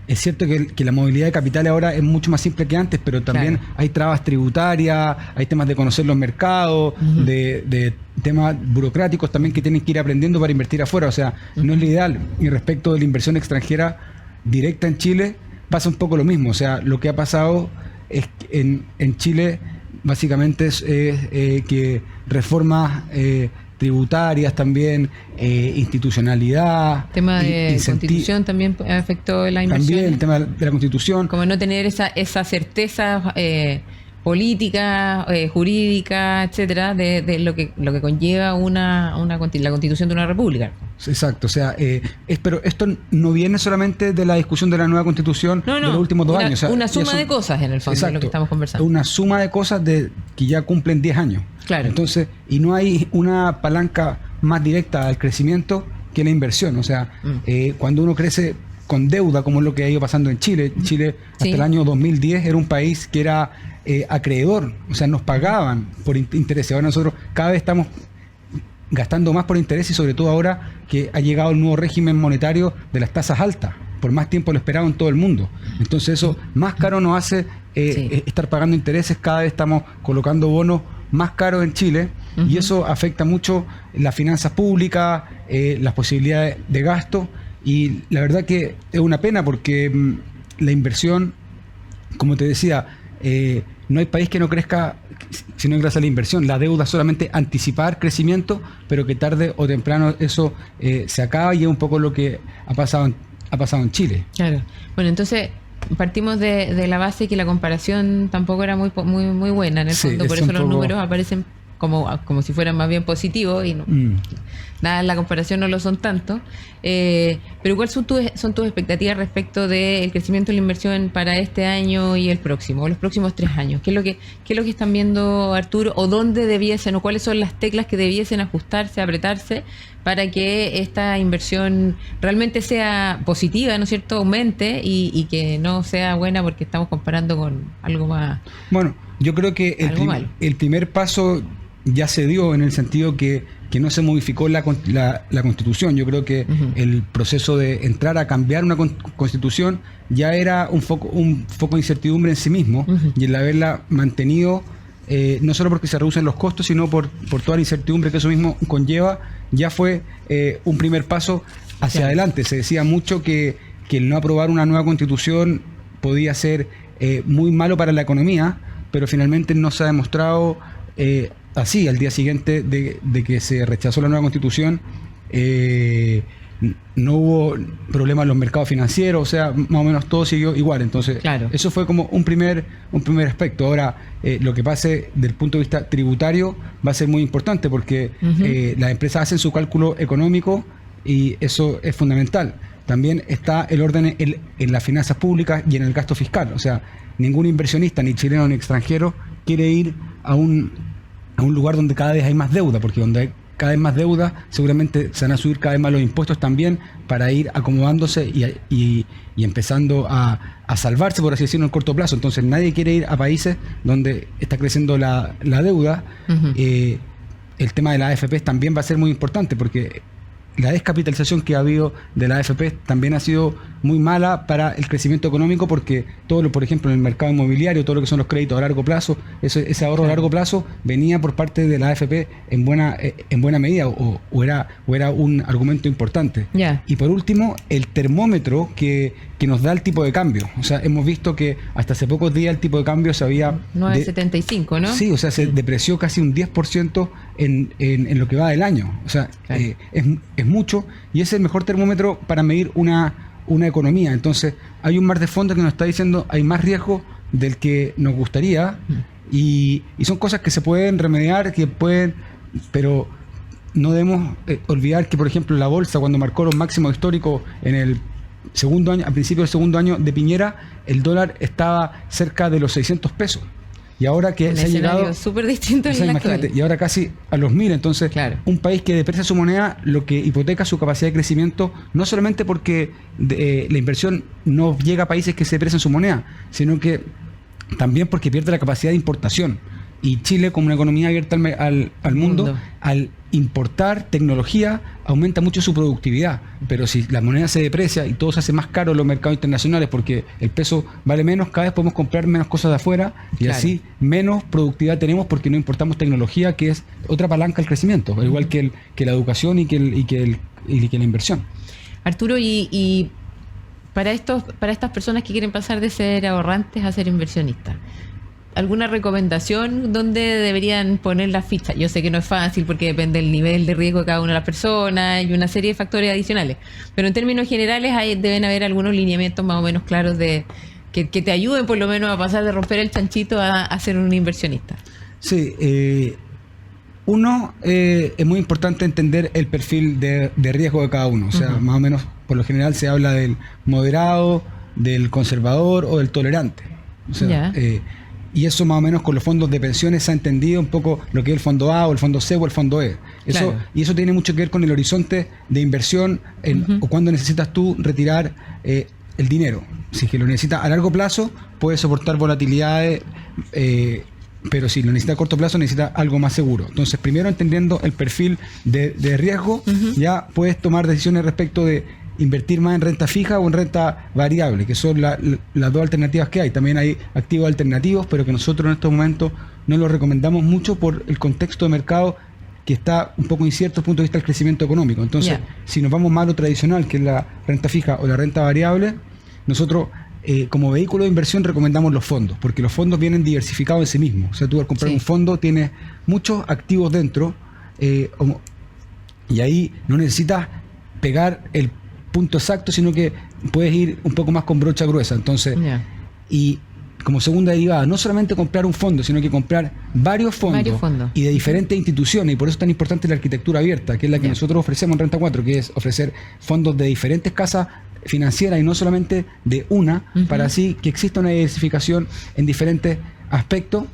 [SPEAKER 3] Es cierto que la movilidad de capital ahora es mucho más simple que antes, pero también hay trabas tributarias, hay temas de conocer los mercados, de temas burocráticos también que tienen que ir aprendiendo para invertir afuera. O sea, no es lo ideal. Y respecto de la inversión extranjera directa en Chile, pasa un poco lo mismo. O sea, lo que ha pasado es que en Chile básicamente es que reformas tributarias también, institucionalidad.
[SPEAKER 1] Tema de constitución también afectó la inversión.
[SPEAKER 3] También el tema de la constitución.
[SPEAKER 1] Como no tener esa certeza política, jurídica, etcétera, de lo que conlleva la constitución de una república.
[SPEAKER 3] Exacto, o sea, pero esto no viene solamente de la discusión de la nueva constitución de los últimos 2 años. O sea,
[SPEAKER 1] una suma de cosas en el fondo, exacto, de lo que estamos conversando.
[SPEAKER 3] Una suma de cosas que ya cumplen 10 años.
[SPEAKER 1] Claro.
[SPEAKER 3] Entonces, y no hay una palanca más directa al crecimiento que la inversión. O sea, cuando uno crece con deuda, como es lo que ha ido pasando en Chile. Chile hasta el año 2010 era un país que era acreedor, o sea, nos pagaban por interés. Ahora nosotros cada vez estamos gastando más por interés y sobre todo ahora que ha llegado el nuevo régimen monetario de las tasas altas. Por más tiempo lo esperado en todo el mundo. Entonces eso más caro nos hace estar pagando intereses. Cada vez estamos colocando bonos más caros en Chile y eso afecta mucho las finanzas públicas, las posibilidades de gasto. Y la verdad que es una pena porque la inversión, como te decía, no hay país que no crezca si no es gracias a la inversión. La deuda es solamente anticipar crecimiento, pero que tarde o temprano eso se acaba y es un poco lo que ha pasado en Chile.
[SPEAKER 1] Claro. Bueno, entonces partimos de la base que la comparación tampoco era muy buena en el fondo, por eso los números aparecen como si fueran más bien positivos y no, nada en la comparación no lo son tanto, pero ¿cuáles son tus expectativas respecto del crecimiento de la inversión para este año y el próximo, o los próximos 3 años? ¿Qué es lo que están viendo, Arturo, o dónde debiesen, o cuáles son las teclas que debiesen ajustarse, apretarse para que esta inversión realmente sea positiva, ¿no es cierto?, aumente y que no sea buena porque estamos comparando con algo más.
[SPEAKER 3] Bueno, yo creo que el primer paso ya se dio en el sentido que no se modificó la Constitución. Yo creo que el proceso de entrar a cambiar una Constitución ya era un foco de incertidumbre en sí mismo, y el haberla mantenido, no solo porque se reducen los costos, sino por toda la incertidumbre que eso mismo conlleva, ya fue un primer paso hacia adelante. Se decía mucho que el no aprobar una nueva Constitución podía ser muy malo para la economía, pero finalmente no se ha demostrado así. Al día siguiente de que se rechazó la nueva Constitución, no hubo problemas en los mercados financieros, o sea, más o menos todo siguió igual. Entonces, eso fue como un primer aspecto. Ahora, lo que pase desde el punto de vista tributario va a ser muy importante porque las empresas hacen su cálculo económico y eso es fundamental. También está el orden en las finanzas públicas y en el gasto fiscal. O sea, ningún inversionista, ni chileno ni extranjero, quiere ir a un lugar donde cada vez hay más deuda, porque donde hay cada vez más deuda seguramente se van a subir cada vez más los impuestos también para ir acomodándose y empezando a salvarse, por así decirlo, en el corto plazo. Entonces nadie quiere ir a países donde está creciendo la deuda. El tema de las AFP también va a ser muy importante porque la descapitalización que ha habido de la AFP también ha sido muy mala para el crecimiento económico, porque por ejemplo, en el mercado inmobiliario, todo lo que son los créditos a largo plazo, ese ahorro a largo plazo venía por parte de la AFP en buena medida, o era un argumento importante. Y por último, el termómetro que nos da el tipo de cambio. O sea, hemos visto que hasta hace pocos días el tipo de cambio se había...
[SPEAKER 1] 9.75, ¿no?
[SPEAKER 3] Sí, o sea, se depreció casi un 10% en lo que va del año. O sea, es mucho, y es el mejor termómetro para medir una economía. Entonces hay un mar de fondo que nos está diciendo hay más riesgo del que nos gustaría, y son cosas que se pueden remediar, pero no debemos olvidar que, por ejemplo, la bolsa, cuando marcó los máximos históricos en el segundo año, a principio del segundo año de Piñera, el dólar estaba cerca de los 600 pesos. Y ahora que se ha llegado
[SPEAKER 1] súper distinto en la actual.
[SPEAKER 3] Y ahora casi a los 1000. Entonces, un país que deprecia su moneda, lo que hipoteca su capacidad de crecimiento, no solamente porque la inversión no llega a países que se deprecian su moneda, sino que también porque pierde la capacidad de importación. Y Chile, como una economía abierta al mundo, al importar tecnología, aumenta mucho su productividad. Pero si la moneda se deprecia y todo se hace más caro en los mercados internacionales porque el peso vale menos, cada vez podemos comprar menos cosas de afuera y así menos productividad tenemos porque no importamos tecnología, que es otra palanca al crecimiento, al igual que la educación y que la inversión.
[SPEAKER 1] Arturo, y para estas personas que quieren pasar de ser ahorrantes a ser inversionistas, alguna recomendación donde deberían poner las fichas? Yo sé que no es fácil porque depende del nivel de riesgo de cada una de las personas y una serie de factores adicionales, pero en términos generales deben haber algunos lineamientos más o menos claros que te ayuden por lo menos a pasar de romper el chanchito a ser un inversionista.
[SPEAKER 3] Sí, uno, es muy importante entender el perfil de riesgo de cada uno. O sea, más o menos, por lo general se habla del moderado, del conservador o del tolerante. O sea, y eso más o menos con los fondos de pensiones se ha entendido un poco lo que es el fondo A o el fondo C o el fondo E. Eso, claro. Y eso tiene mucho que ver con el horizonte de inversión o cuando necesitas tú retirar el dinero. Si es que lo necesitas a largo plazo, puedes soportar volatilidades, pero si lo necesitas a corto plazo, necesitas algo más seguro. Entonces, primero entendiendo el perfil de riesgo, ya puedes tomar decisiones respecto de invertir más en renta fija o en renta variable, que son las dos alternativas que hay. También hay activos alternativos, pero que nosotros en estos momentos no los recomendamos mucho por el contexto de mercado que está un poco incierto desde el punto de vista del crecimiento económico. Entonces, si nos vamos más a lo tradicional, que es la renta fija o la renta variable, nosotros como vehículo de inversión recomendamos los fondos, porque los fondos vienen diversificados en sí mismos. O sea, tú al comprar un fondo tienes muchos activos dentro y ahí no necesitas pegar el punto exacto, sino que puedes ir un poco más con brocha gruesa. Entonces, y como segunda derivada, no solamente comprar un fondo, sino que comprar varios fondos y de diferentes instituciones, y por eso es tan importante la arquitectura abierta, que es la que nosotros ofrecemos en Renta 4, que es ofrecer fondos de diferentes casas financieras y no solamente de una, para así que exista una diversificación en diferentes aspectos.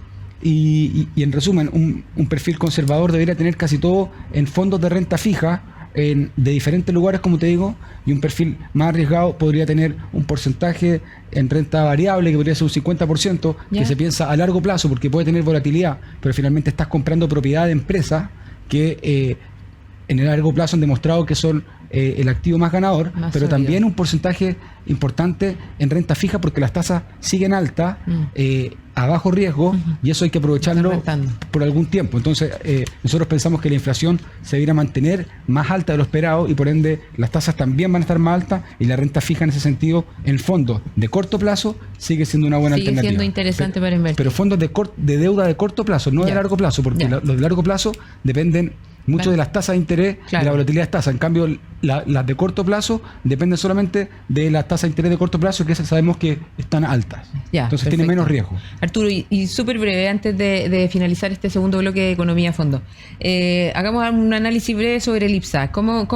[SPEAKER 3] Y en resumen, un perfil conservador debería tener casi todo en fondos de renta fija, de diferentes lugares, como te digo, y un perfil más arriesgado podría tener un porcentaje en renta variable que podría ser un 50%, que se piensa a largo plazo porque puede tener volatilidad, pero finalmente estás comprando propiedad de empresas que en el largo plazo han demostrado que son el activo más ganador, pero sólido. También un porcentaje importante en renta fija porque las tasas siguen altas, a bajo riesgo, y eso hay que aprovecharlo por algún tiempo. Entonces, nosotros pensamos que la inflación se debería mantener más alta de lo esperado y por ende las tasas también van a estar más altas y la renta fija en ese sentido, en el fondo de corto plazo, sigue siendo una buena alternativa.
[SPEAKER 1] Sigue siendo interesante para invertir.
[SPEAKER 3] Pero fondos de deuda de corto plazo, no de largo plazo, porque los de largo plazo dependen mucho de las tasas de interés, de la volatilidad de tasas. En cambio, las de corto plazo dependen solamente de las tasas de interés de corto plazo, que sabemos que están altas. Entonces tiene menos riesgo.
[SPEAKER 1] Arturo, y súper breve, antes de finalizar este segundo bloque de Economía a Fondo, hagamos un análisis breve sobre el IPSA. ¿Cómo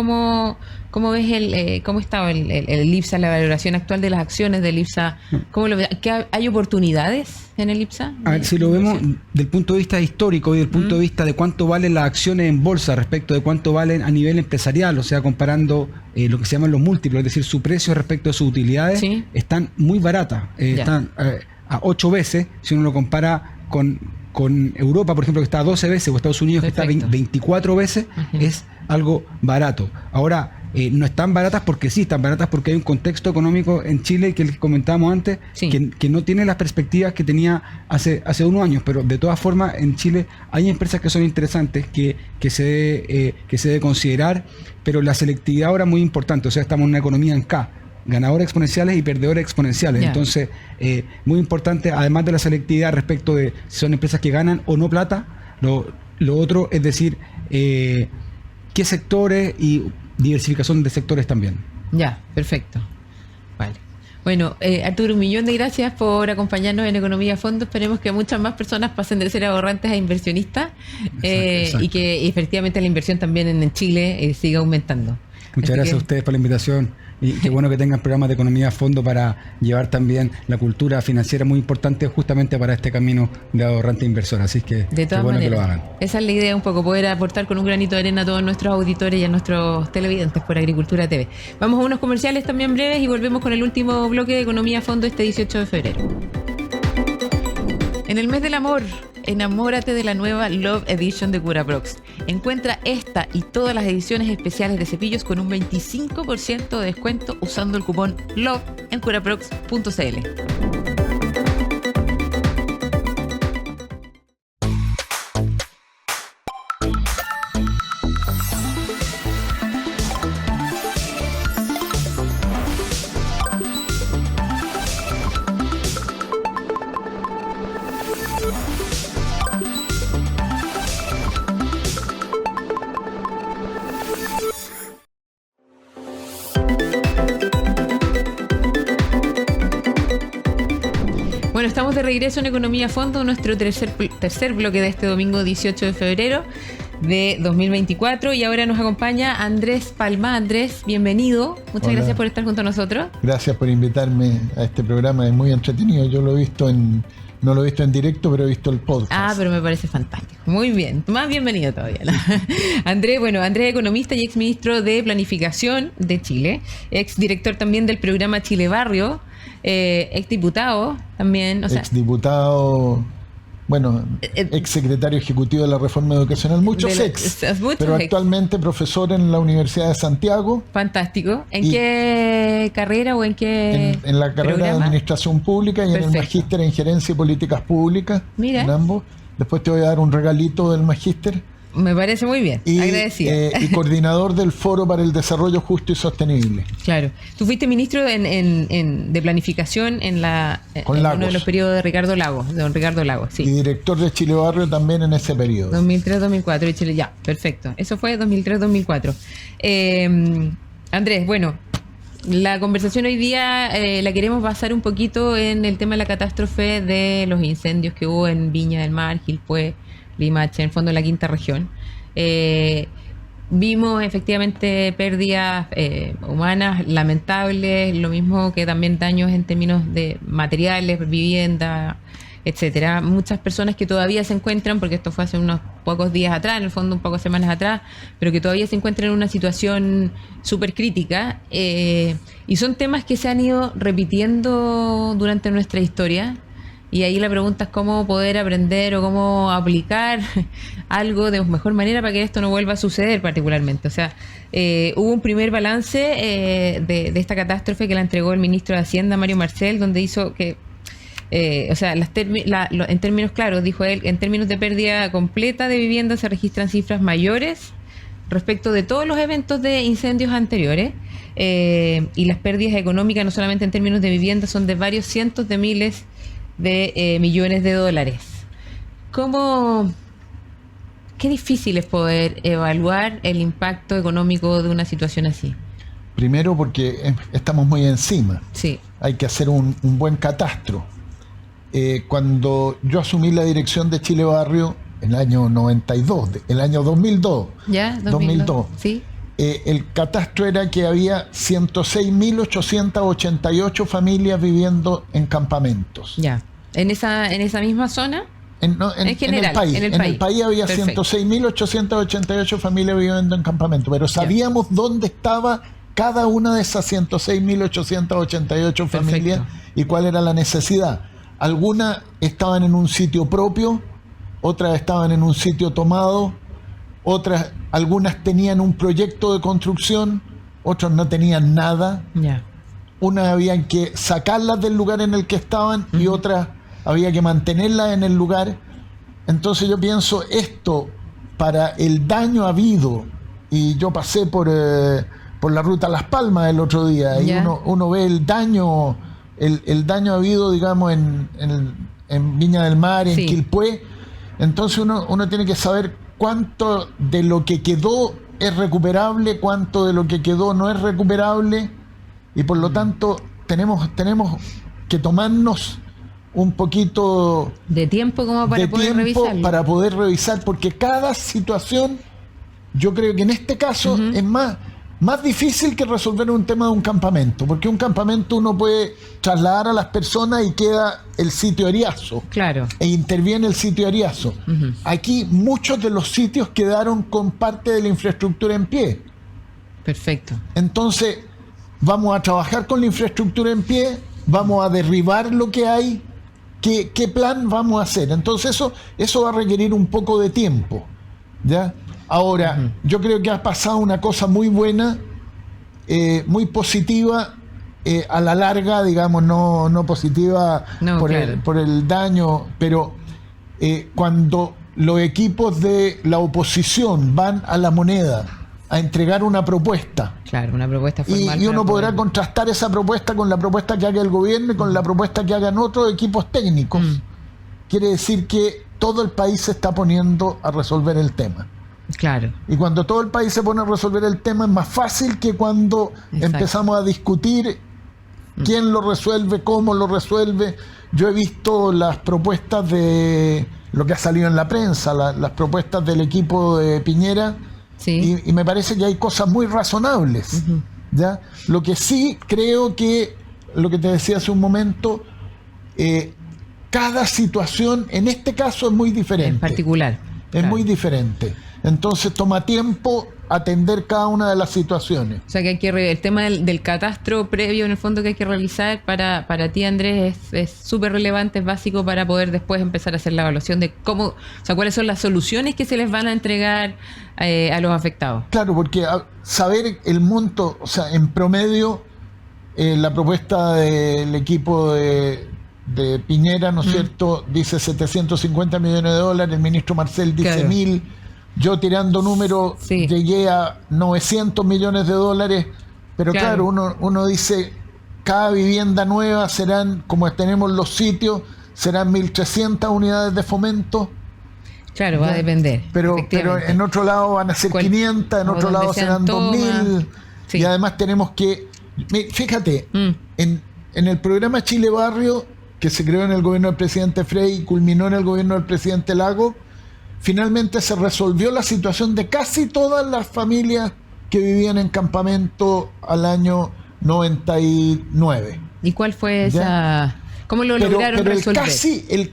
[SPEAKER 1] ves cómo está el IPSA, la valoración actual de las acciones del IPSA? ¿Cómo lo ves? ¿Hay oportunidades en el IPSA?
[SPEAKER 3] A ver, si lo vemos del punto de vista histórico y del punto de vista de cuánto valen las acciones en bolsa respecto de cuánto valen a nivel empresarial, o sea, comparando lo que se llaman los múltiplos, es decir, su precio respecto a sus utilidades, están muy baratas. Están a 8 veces, si uno lo compara con Europa, por ejemplo, que está a 12 veces, o Estados Unidos, que está a 24 veces, es algo barato. Ahora, no están baratas porque sí, están baratas porque hay un contexto económico en Chile que comentábamos antes, que no tiene las perspectivas que tenía hace unos años, pero de todas formas en Chile hay empresas que son interesantes, que se debe considerar, pero la selectividad ahora es muy importante. O sea, estamos en una economía en K, ganadores exponenciales y perdedores exponenciales. Entonces, muy importante, además de la selectividad respecto de si son empresas que ganan o no plata, lo otro es decir, qué sectores y diversificación de sectores también.
[SPEAKER 1] Perfecto. Vale. Bueno, Arturo, un millón de gracias por acompañarnos en Economía a Fondo. Esperemos que muchas más personas pasen de ser ahorrantes a inversionistas, y que efectivamente la inversión también en Chile siga aumentando.
[SPEAKER 3] Muchas gracias a ustedes por la invitación. Y qué bueno que tengan programas de economía a fondo para llevar también la cultura financiera muy importante justamente para este camino de ahorrante inversor. Así que
[SPEAKER 1] de todas maneras, que lo hagan. Esa es la idea, un poco poder aportar con un granito de arena a todos nuestros auditores y a nuestros televidentes por Agricultura TV. Vamos a unos comerciales también breves y volvemos con el último bloque de Economía a Fondo este 18 de febrero. En el mes del amor, enamórate de la nueva Love Edition de Curaprox. Encuentra esta y todas las ediciones especiales de cepillos con un 25% de descuento usando el cupón LOVE en curaprox.cl. estamos de regreso en Economía a Fondo, nuestro tercer bloque de este domingo 18 de febrero de 2024, y ahora nos acompaña Andrés Palma. Andrés, bienvenido. Muchas
[SPEAKER 4] Hola.
[SPEAKER 1] Gracias por estar junto a nosotros.
[SPEAKER 4] Gracias por invitarme a este programa, es muy entretenido. Yo lo he visto no lo he visto en directo, pero he visto el podcast.
[SPEAKER 1] Ah, pero me parece fantástico. Muy bien. Más bienvenido todavía. Andrés es economista y ex ministro de Planificación de Chile, ex director también del programa Chile Barrio, ex diputado también.
[SPEAKER 4] Ex diputado, bueno, ex secretario ejecutivo de la reforma educacional, muchos pero
[SPEAKER 1] ex.
[SPEAKER 4] actualmente profesor en la Universidad de Santiago.
[SPEAKER 1] Fantástico. ¿En qué carrera o en qué
[SPEAKER 4] En la carrera
[SPEAKER 1] programa?
[SPEAKER 4] de Administración Pública y
[SPEAKER 1] Perfecto.
[SPEAKER 4] en el magíster en Gerencia y Políticas Públicas.
[SPEAKER 1] Mira.
[SPEAKER 4] En ambos. Después te voy a dar un regalito del magíster.
[SPEAKER 1] Me parece muy bien. Agradecida.
[SPEAKER 4] Y coordinador del Foro para el Desarrollo Justo y Sostenible.
[SPEAKER 1] Claro. Tú fuiste ministro de Planificación en
[SPEAKER 4] Con
[SPEAKER 1] uno
[SPEAKER 4] Lagos.
[SPEAKER 1] de los periodos de don Ricardo Lagos.
[SPEAKER 4] Y
[SPEAKER 1] Sí.
[SPEAKER 4] director de Chile Barrio también en ese periodo.
[SPEAKER 1] 2003-2004 y Chile. Ya, perfecto. Eso fue 2003-2004. Andrés, bueno, la conversación hoy día la queremos basar un poquito en el tema de la catástrofe de los incendios que hubo en Viña del Mar, Quilpué, Limache, en el fondo de la quinta región. Vimos efectivamente pérdidas humanas lamentables, lo mismo que también daños en términos de materiales, vivienda, etcétera. Muchas personas que todavía se encuentran, porque esto fue hace unos pocos días atrás, en el fondo un pocas semanas atrás, pero que todavía se encuentran en una situación súper crítica, y son temas que se han ido repitiendo durante nuestra historia. Y ahí la pregunta es cómo poder aprender o cómo aplicar algo de mejor manera para que esto no vuelva a suceder particularmente. O sea, hubo un primer balance de esta catástrofe que la entregó el ministro de Hacienda, Mario Marcel, donde hizo que, o sea, en términos claros, dijo él, en términos de pérdida completa de vivienda se registran cifras mayores respecto de todos los eventos de incendios anteriores, y las pérdidas económicas, no solamente en términos de vivienda, son de varios cientos de miles de millones de dólares. Qué difícil es poder evaluar el impacto económico de una situación así.
[SPEAKER 4] Primero porque estamos muy encima.
[SPEAKER 1] Sí.
[SPEAKER 4] Hay que hacer un buen catastro. Cuando yo asumí la dirección de Chile Barrio en el año 92, el año 2002.
[SPEAKER 1] ¿Ya?
[SPEAKER 4] 2002.
[SPEAKER 1] Sí.
[SPEAKER 4] El catastro era que había 106.888 familias viviendo en campamentos.
[SPEAKER 1] Ya. ¿En esa misma zona?
[SPEAKER 4] En
[SPEAKER 1] general,
[SPEAKER 4] el país.
[SPEAKER 1] en el
[SPEAKER 4] En
[SPEAKER 1] país.
[SPEAKER 4] el país había
[SPEAKER 1] Perfecto.
[SPEAKER 4] 106.888 familias viviendo en campamentos, pero sabíamos dónde estaba cada una de esas 106.888 familias y cuál era la necesidad. Algunas estaban en un sitio propio, otras estaban en un sitio tomado, algunas tenían un proyecto de construcción, otras no tenían nada.
[SPEAKER 1] Ya.
[SPEAKER 4] Unas habían que sacarlas del lugar en el que estaban y otras había que mantenerlas en el lugar. Entonces yo pienso esto, para el daño habido, y yo pasé por la ruta Las Palmas el otro día, y uno ve el daño habido, digamos, en Viña del Mar, en Quilpué. Entonces uno tiene que saber cuánto de lo que quedó es recuperable, cuánto de lo que quedó no es recuperable, y por lo tanto tenemos que tomarnos un poquito
[SPEAKER 1] de tiempo como para poder revisarlo.
[SPEAKER 4] Para poder revisar, porque cada situación, yo creo que en este caso es más difícil que resolver un tema de un campamento, porque un campamento uno puede trasladar a las personas y queda el sitio Ariazo.
[SPEAKER 1] Claro.
[SPEAKER 4] E interviene el sitio Ariazo. Aquí muchos de los sitios quedaron con parte de la infraestructura en pie.
[SPEAKER 1] Perfecto.
[SPEAKER 4] Entonces, vamos a trabajar con la infraestructura en pie, vamos a derribar lo que hay. ¿Qué plan vamos a hacer? Entonces eso va a requerir un poco de tiempo, ¿ya? Ahora, yo creo que ha pasado una cosa muy buena, muy positiva, a la larga, digamos, no positiva por el daño, pero cuando los equipos de la oposición van a la Moneda a entregar una propuesta.
[SPEAKER 1] Claro, una propuesta formal.
[SPEAKER 4] Y uno podrá contrastar esa propuesta con la propuesta que haga el gobierno y con la propuesta que hagan otros equipos técnicos. Quiere decir que todo el país se está poniendo a resolver el tema.
[SPEAKER 1] Claro.
[SPEAKER 4] Y cuando todo el país se pone a resolver el tema es más fácil que cuando empezamos a discutir ¿Quién lo resuelve? ¿Cómo lo resuelve? Yo he visto las propuestas de lo que ha salido en la prensa, las propuestas del equipo de Piñera,
[SPEAKER 1] Sí.
[SPEAKER 4] y me parece que hay cosas muy razonables. ¿Ya? Lo que sí creo que, lo que te decía hace un momento, cada situación, en este caso, es muy diferente.
[SPEAKER 1] En particular.
[SPEAKER 4] Es
[SPEAKER 1] claro.
[SPEAKER 4] muy diferente. Entonces toma tiempo atender cada una de las situaciones.
[SPEAKER 1] O sea que hay que el tema del catastro previo en el fondo que hay que realizar para ti, Andrés, es súper relevante, es básico para poder después empezar a hacer la evaluación de cómo, o sea, cuáles son las soluciones que se les van a entregar a los afectados.
[SPEAKER 4] Claro, porque saber el monto, o sea, en promedio, la propuesta del equipo de Piñera, ¿no es cierto?, dice 750 millones de dólares, el ministro Marcel dice
[SPEAKER 1] Claro.
[SPEAKER 4] 1000, yo tirando números
[SPEAKER 1] Sí.
[SPEAKER 4] llegué a 900 millones de dólares, pero
[SPEAKER 1] Claro.
[SPEAKER 4] claro, uno dice, cada vivienda nueva serán, como tenemos los sitios, serán 1.300 unidades de fomento,
[SPEAKER 1] Claro, va a
[SPEAKER 4] Ya.
[SPEAKER 1] depender.
[SPEAKER 4] pero
[SPEAKER 1] efectivamente.
[SPEAKER 4] en otro lado van a ser 500, en
[SPEAKER 1] o
[SPEAKER 4] otro
[SPEAKER 1] donde
[SPEAKER 4] lado
[SPEAKER 1] sean
[SPEAKER 4] serán 2.000,
[SPEAKER 1] tomas. Sí.
[SPEAKER 4] y además tenemos que, fíjate,
[SPEAKER 1] Mm.
[SPEAKER 4] en el programa Chile Barrio, que se creó en el gobierno del presidente Frey y culminó en el gobierno del presidente Lago, finalmente se resolvió la situación de casi todas las familias que vivían en campamento al año 99.
[SPEAKER 1] ¿Y cuál fue
[SPEAKER 4] Ya.
[SPEAKER 1] esa? ¿Cómo lo
[SPEAKER 4] Pero
[SPEAKER 1] lograron
[SPEAKER 4] el
[SPEAKER 1] resolver?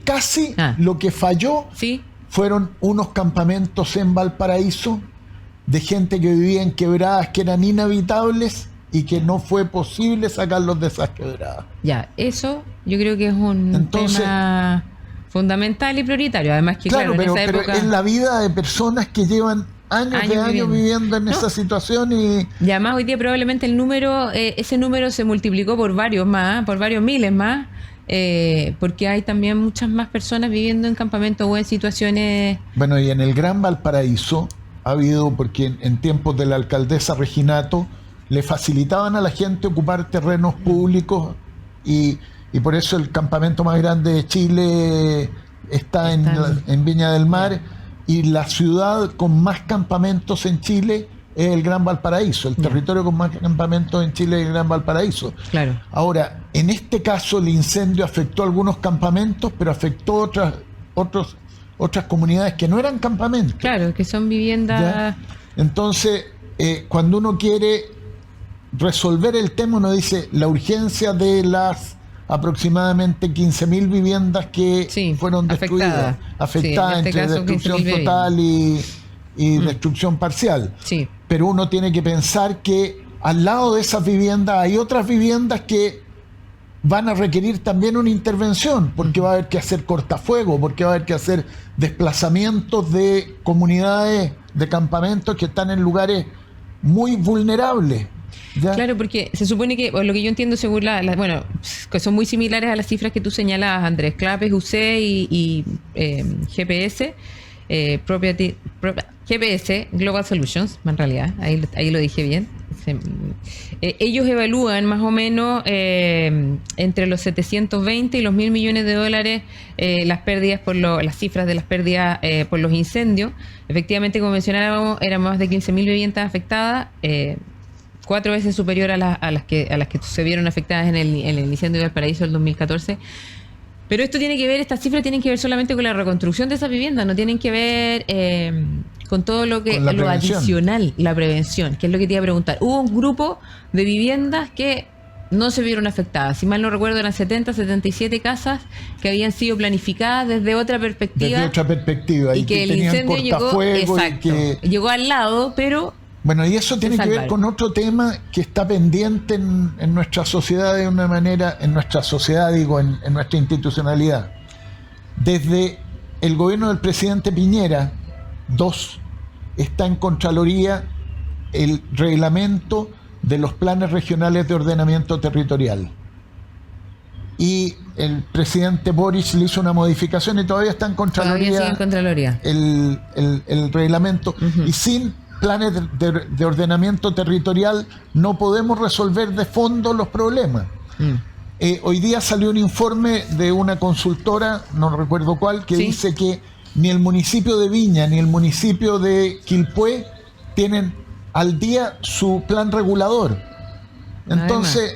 [SPEAKER 4] casi,
[SPEAKER 1] Ah.
[SPEAKER 4] lo que falló
[SPEAKER 1] Sí.
[SPEAKER 4] fueron unos campamentos en Valparaíso de gente que vivía en quebradas que eran inhabitables y que no fue posible sacarlos de esas quebradas.
[SPEAKER 1] Ya, eso yo creo que es un
[SPEAKER 4] Entonces-
[SPEAKER 1] tema fundamental y prioritario. Además que, claro,
[SPEAKER 4] Claro,
[SPEAKER 1] en
[SPEAKER 4] pero
[SPEAKER 1] esa época...
[SPEAKER 4] es la vida de personas que llevan años viviendo en
[SPEAKER 1] No.
[SPEAKER 4] esa situación y
[SPEAKER 1] Y además hoy día probablemente el número, ese número se multiplicó por varios más, por varios miles más, porque hay también muchas más personas viviendo en campamentos o en situaciones...
[SPEAKER 4] bueno, y en el Gran Valparaíso ha habido, porque en tiempos de la alcaldesa Reginato le facilitaban a la gente ocupar terrenos públicos y por eso el campamento más grande de Chile está en Viña del Mar, y la ciudad con más campamentos en Chile es el Gran Valparaíso, el territorio con más campamentos en Chile es el Gran Valparaíso.
[SPEAKER 1] Claro.
[SPEAKER 4] Ahora, en este caso el incendio afectó algunos campamentos, pero afectó otras comunidades que no eran campamentos.
[SPEAKER 1] Claro, que son viviendas...
[SPEAKER 4] ¿Ya? Entonces, cuando uno quiere resolver el tema, uno dice la urgencia de las aproximadamente 15.000 viviendas que
[SPEAKER 1] Sí,
[SPEAKER 4] fueron destruidas, afectadas
[SPEAKER 1] Sí, en este
[SPEAKER 4] entre
[SPEAKER 1] caso,
[SPEAKER 4] destrucción
[SPEAKER 1] 15.000
[SPEAKER 4] total y destrucción parcial.
[SPEAKER 1] Sí,
[SPEAKER 4] Pero uno tiene que pensar que al lado de esas viviendas hay otras viviendas que van a requerir también una intervención, porque va a haber que hacer cortafuego, porque va a haber que hacer desplazamientos de comunidades, de campamentos que están en lugares muy vulnerables. ¿ya?
[SPEAKER 1] claro, porque se supone que, o lo que yo entiendo según bueno, que son muy similares a las cifras que tú señalabas, Andrés, CLAPES, UC y GPS, GPS, Global Solutions, en realidad, ahí lo dije bien. Ellos evalúan más o menos entre los 720 y los 1.000 millones de dólares las pérdidas las cifras de las pérdidas por los incendios. Efectivamente, como mencionábamos, eran más de 15.000 viviendas afectadas, 4 veces superior a las que se vieron afectadas en el incendio de Valparaíso del 2014. Pero estas cifras tienen que ver solamente con la reconstrucción de esas viviendas, no tienen que ver con todo lo
[SPEAKER 4] Con la prevención.
[SPEAKER 1] adicional, la prevención, que es lo que te iba a preguntar. Hubo un grupo de viviendas que no se vieron afectadas. Si mal no recuerdo, eran 77 casas que habían sido planificadas desde otra perspectiva.
[SPEAKER 4] Desde otra perspectiva.
[SPEAKER 1] Y que el
[SPEAKER 4] tenían
[SPEAKER 1] incendio llegó,
[SPEAKER 4] cortafuego y
[SPEAKER 1] exacto,
[SPEAKER 4] que...
[SPEAKER 1] llegó al lado, pero...
[SPEAKER 4] Bueno, y eso tiene que ver
[SPEAKER 1] salvaron.
[SPEAKER 4] con otro tema que está pendiente en nuestra sociedad de una manera, en nuestra sociedad, digo, en nuestra institucionalidad. Desde el gobierno del presidente Piñera, 2, está en Contraloría el reglamento de los planes regionales de ordenamiento territorial. Y el presidente Boric le hizo una modificación y todavía está en
[SPEAKER 1] Todavía sigue en
[SPEAKER 4] Contraloría
[SPEAKER 1] Contraloría.
[SPEAKER 4] el reglamento. Y sin planes de ordenamiento territorial no podemos resolver de fondo los problemas. Hoy día salió un informe de una consultora, no recuerdo cuál, que
[SPEAKER 1] Sí.
[SPEAKER 4] dice que ni el municipio de Viña ni el municipio de Quilpué tienen al día su plan regulador. Entonces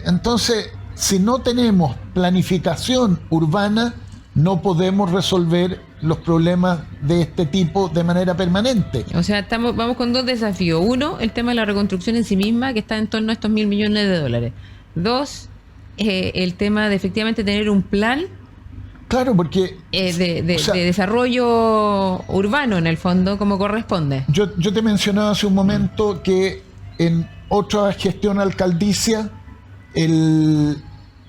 [SPEAKER 4] si no tenemos planificación urbana, no podemos resolver los problemas de este tipo de manera permanente.
[SPEAKER 1] O sea, vamos con dos desafíos. Uno, el tema de la reconstrucción en sí misma, que está en torno a estos $1.000 millones. Dos, el tema de efectivamente tener un plan
[SPEAKER 4] Claro, porque
[SPEAKER 1] de
[SPEAKER 4] o sea,
[SPEAKER 1] desarrollo urbano, en el fondo, como corresponde.
[SPEAKER 4] yo te mencionaba hace un momento que en otra gestión alcaldicia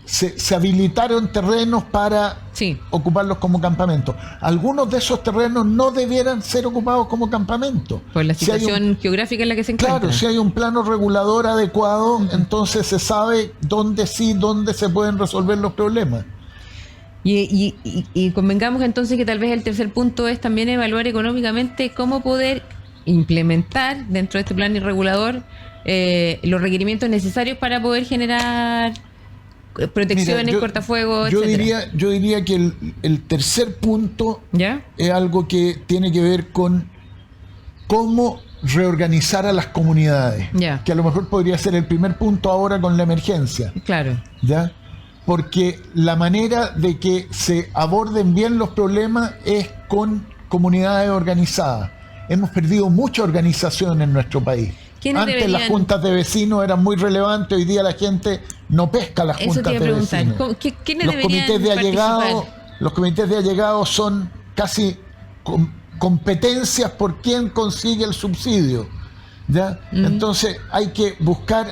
[SPEAKER 4] se habilitaron terrenos para
[SPEAKER 1] Sí.
[SPEAKER 4] ocuparlos como campamento. Algunos de esos terrenos no debieran ser ocupados como campamento.
[SPEAKER 1] Por la
[SPEAKER 4] Si hay
[SPEAKER 1] situación geográfica en la que se encuentra.
[SPEAKER 4] Claro, si hay un plano regulador adecuado, entonces se sabe dónde se pueden resolver los problemas.
[SPEAKER 1] Y convengamos entonces que tal vez el tercer punto es también evaluar económicamente cómo poder implementar dentro de este plan regulador los requerimientos necesarios para poder generar protecciones,
[SPEAKER 4] Mira,
[SPEAKER 1] cortafuegos,
[SPEAKER 4] yo
[SPEAKER 1] etcétera.
[SPEAKER 4] diría que el tercer punto
[SPEAKER 1] ¿Ya?
[SPEAKER 4] es algo que tiene que ver con cómo reorganizar a las comunidades,
[SPEAKER 1] Ya.
[SPEAKER 4] que a lo mejor podría ser el primer punto ahora con la emergencia,
[SPEAKER 1] Claro.
[SPEAKER 4] ¿ya? Porque la manera de que se aborden bien los problemas es con comunidades organizadas. Hemos perdido mucha organización en nuestro país.
[SPEAKER 1] ¿Quiénes
[SPEAKER 4] Antes
[SPEAKER 1] deberían-
[SPEAKER 4] las juntas de vecinos eran muy relevantes, hoy día la gente no pesca las
[SPEAKER 1] Eso
[SPEAKER 4] juntas
[SPEAKER 1] te iba a
[SPEAKER 4] de
[SPEAKER 1] preguntar.
[SPEAKER 4] vecinos.
[SPEAKER 1] ¿Quiénes
[SPEAKER 4] Los
[SPEAKER 1] deberían
[SPEAKER 4] comités de allegados,
[SPEAKER 1] participar?
[SPEAKER 4] los comités de allegados son casi competencias por quién consigue el subsidio, ¿ya? Entonces hay que buscar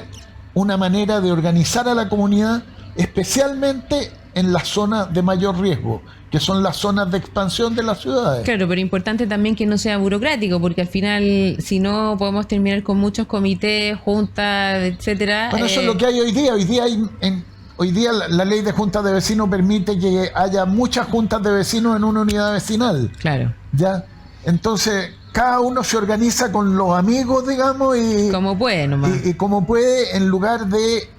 [SPEAKER 4] una manera de organizar a la comunidad, especialmente en las zonas de mayor riesgo, que son las zonas de expansión de las ciudades.
[SPEAKER 1] Claro, pero importante también que no sea burocrático, porque al final, si no, podemos terminar con muchos comités, juntas, etcétera.
[SPEAKER 4] Bueno, eso es lo que hay hoy día. Hoy día la ley de juntas de vecinos permite que haya muchas juntas de vecinos en una unidad vecinal,
[SPEAKER 1] Claro,
[SPEAKER 4] ¿ya? Entonces, cada uno se organiza con los amigos, digamos, y
[SPEAKER 1] como puede nomás.
[SPEAKER 4] y como puede, en lugar de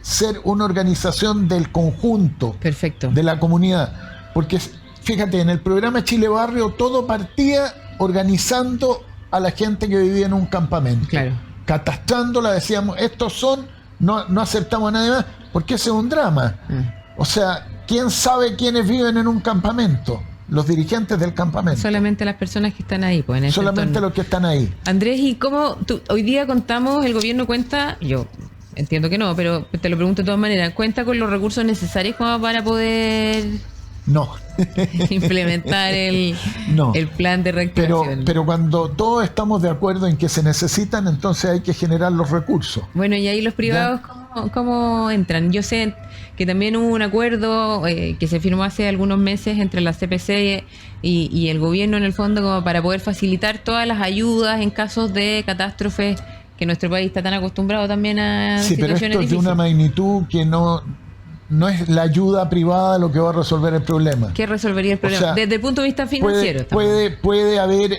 [SPEAKER 4] ser una organización del conjunto
[SPEAKER 1] Perfecto.
[SPEAKER 4] de la comunidad. Porque fíjate, en el programa Chile Barrio todo partía organizando a la gente que vivía en un campamento.
[SPEAKER 1] Claro.
[SPEAKER 4] Catastrándola, decíamos, estos son, no aceptamos a nadie más, porque ese es un drama. O sea, ¿quién sabe quiénes viven en un campamento? Los dirigentes del campamento.
[SPEAKER 1] Solamente las personas que están ahí, pues en ese
[SPEAKER 4] Solamente
[SPEAKER 1] entorno.
[SPEAKER 4] los que están ahí.
[SPEAKER 1] Andrés, ¿y cómo hoy día contamos, el gobierno cuenta, yo entiendo que no, pero te lo pregunto de todas maneras, ¿cuenta con los recursos necesarios como para poder
[SPEAKER 4] No.
[SPEAKER 1] implementar el plan de reactivación?
[SPEAKER 4] Pero cuando todos estamos de acuerdo en que se necesitan, entonces hay que generar los recursos.
[SPEAKER 1] Bueno, y ahí los privados, ¿cómo entran? Yo sé que también hubo un acuerdo que se firmó hace algunos meses entre la CPC y el gobierno, en el fondo, como para poder facilitar todas las ayudas en casos de catástrofes, que nuestro país está tan acostumbrado también a
[SPEAKER 4] Sí, pero
[SPEAKER 1] situaciones
[SPEAKER 4] esto es de una
[SPEAKER 1] difíciles.
[SPEAKER 4] magnitud que no es la ayuda privada lo que va a resolver el problema.
[SPEAKER 1] ¿Qué resolvería el problema?
[SPEAKER 4] sea,
[SPEAKER 1] Desde el punto de vista financiero.
[SPEAKER 4] Puede haber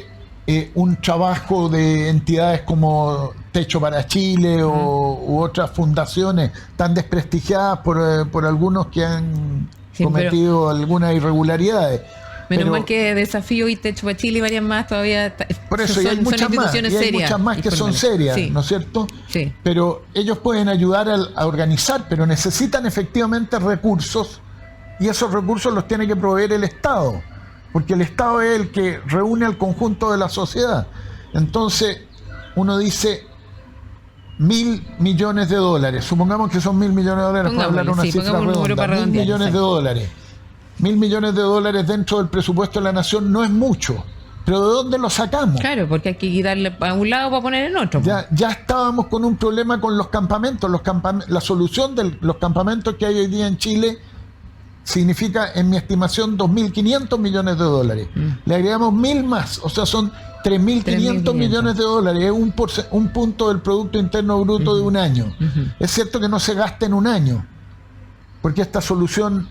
[SPEAKER 4] un trabajo de entidades como Techo para Chile u otras fundaciones tan desprestigiadas por algunos que han
[SPEAKER 1] Sí,
[SPEAKER 4] cometido algunas irregularidades.
[SPEAKER 1] Menos
[SPEAKER 4] Pero-
[SPEAKER 1] mal que Desafío y Techo para Chile y varias más todavía
[SPEAKER 4] Por eso, y hay muchas más, que son serias,
[SPEAKER 1] Sí.
[SPEAKER 4] ¿no es cierto?
[SPEAKER 1] Sí.
[SPEAKER 4] Pero ellos pueden ayudar a organizar, pero necesitan efectivamente recursos, y esos recursos los tiene que proveer el Estado, porque el Estado es el que reúne al conjunto de la sociedad. Entonces, uno dice $1.000 millones, supongamos que son $1.000 millones, para
[SPEAKER 1] Pongámosle,
[SPEAKER 4] hablar una
[SPEAKER 1] sí,
[SPEAKER 4] cifra
[SPEAKER 1] pongamos un número
[SPEAKER 4] redonda,
[SPEAKER 1] para
[SPEAKER 4] $1.000
[SPEAKER 1] redondear,
[SPEAKER 4] millones
[SPEAKER 1] exacto.
[SPEAKER 4] $1.000 millones dentro del presupuesto de la nación no es mucho, pero ¿de dónde lo sacamos?
[SPEAKER 1] Claro, porque hay que quitarle a un lado para poner en otro.
[SPEAKER 4] Ya estábamos con un problema con los campamentos. La solución de los campamentos que hay hoy día en Chile significa, en mi estimación, $2.500 millones. Le agregamos 1.000 más, o sea, son $3.500 millones. Es un punto del Producto Interno Bruto de un año. Es cierto que no se gasta en un año, porque esta solución,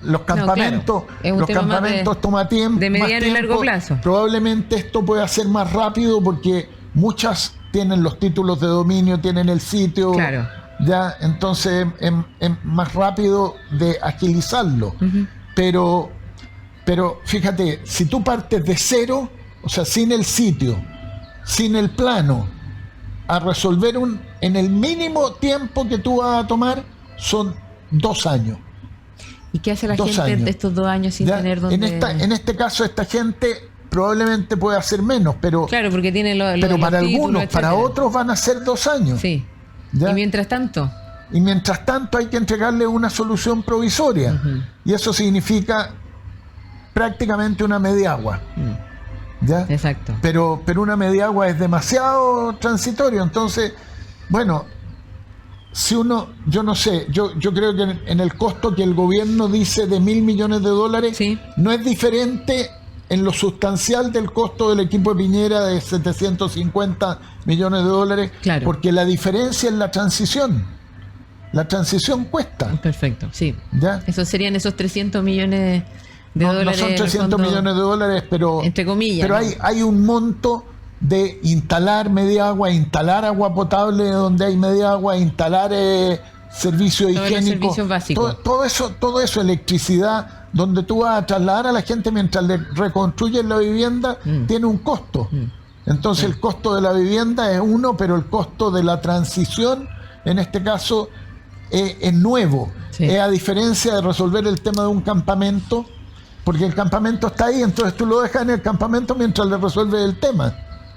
[SPEAKER 4] los campamentos,
[SPEAKER 1] claro. Es un tema más
[SPEAKER 4] toma tiempo.
[SPEAKER 1] de mediano y largo plazo.
[SPEAKER 4] Probablemente esto pueda ser más rápido porque muchas tienen los títulos de dominio, tienen el sitio.
[SPEAKER 1] Claro.
[SPEAKER 4] Ya, entonces es más rápido de agilizarlo. Pero fíjate, si tú partes de cero, o sea, sin el sitio, sin el plano, a resolver en el mínimo tiempo que tú vas a tomar, son 2 años.
[SPEAKER 1] ¿Y qué hace la
[SPEAKER 4] 2
[SPEAKER 1] gente
[SPEAKER 4] años.
[SPEAKER 1] de estos 2 años sin
[SPEAKER 4] ¿Ya?
[SPEAKER 1] tener dónde...?
[SPEAKER 4] En este caso, esta gente probablemente puede hacer menos, pero,
[SPEAKER 1] Claro, porque tiene
[SPEAKER 4] pero para
[SPEAKER 1] los títulos,
[SPEAKER 4] algunos, para
[SPEAKER 1] etcétera.
[SPEAKER 4] otros van a ser 2 años.
[SPEAKER 1] Sí.
[SPEAKER 4] ¿Ya?
[SPEAKER 1] Y mientras tanto...
[SPEAKER 4] Y mientras tanto hay que entregarle una solución provisoria.
[SPEAKER 1] Ujú.
[SPEAKER 4] Y eso significa prácticamente una mediagua. ¿Ya?
[SPEAKER 1] Exacto.
[SPEAKER 4] Pero una mediagua es demasiado transitorio. Entonces, bueno, si uno, yo no sé, yo creo que en el costo que el gobierno dice de $1.000 millones,
[SPEAKER 1] Sí.
[SPEAKER 4] no es diferente en lo sustancial del costo del equipo de Piñera de $750 millones,
[SPEAKER 1] Claro.
[SPEAKER 4] porque la diferencia es la transición. La transición cuesta,
[SPEAKER 1] Perfecto, sí.
[SPEAKER 4] ¿ya?
[SPEAKER 1] Esos serían esos 300 millones de
[SPEAKER 4] No
[SPEAKER 1] dólares.
[SPEAKER 4] son
[SPEAKER 1] en el
[SPEAKER 4] 300
[SPEAKER 1] fondo,
[SPEAKER 4] millones de dólares, pero,
[SPEAKER 1] entre comillas,
[SPEAKER 4] pero
[SPEAKER 1] ¿no?
[SPEAKER 4] hay un monto de instalar mediagua, instalar agua potable donde hay mediagua, instalar servicios
[SPEAKER 1] Todos los
[SPEAKER 4] higiénicos,
[SPEAKER 1] servicios básicos.
[SPEAKER 4] todo eso, electricidad, donde tú vas a trasladar a la gente mientras le reconstruyes la vivienda, tiene un costo. Entonces el costo de la vivienda es uno, pero el costo de la transición, en este caso, es nuevo.
[SPEAKER 1] Sí.
[SPEAKER 4] Es a diferencia de resolver el tema de un campamento, porque el campamento está ahí, entonces tú lo dejas en el campamento mientras le resuelves el tema.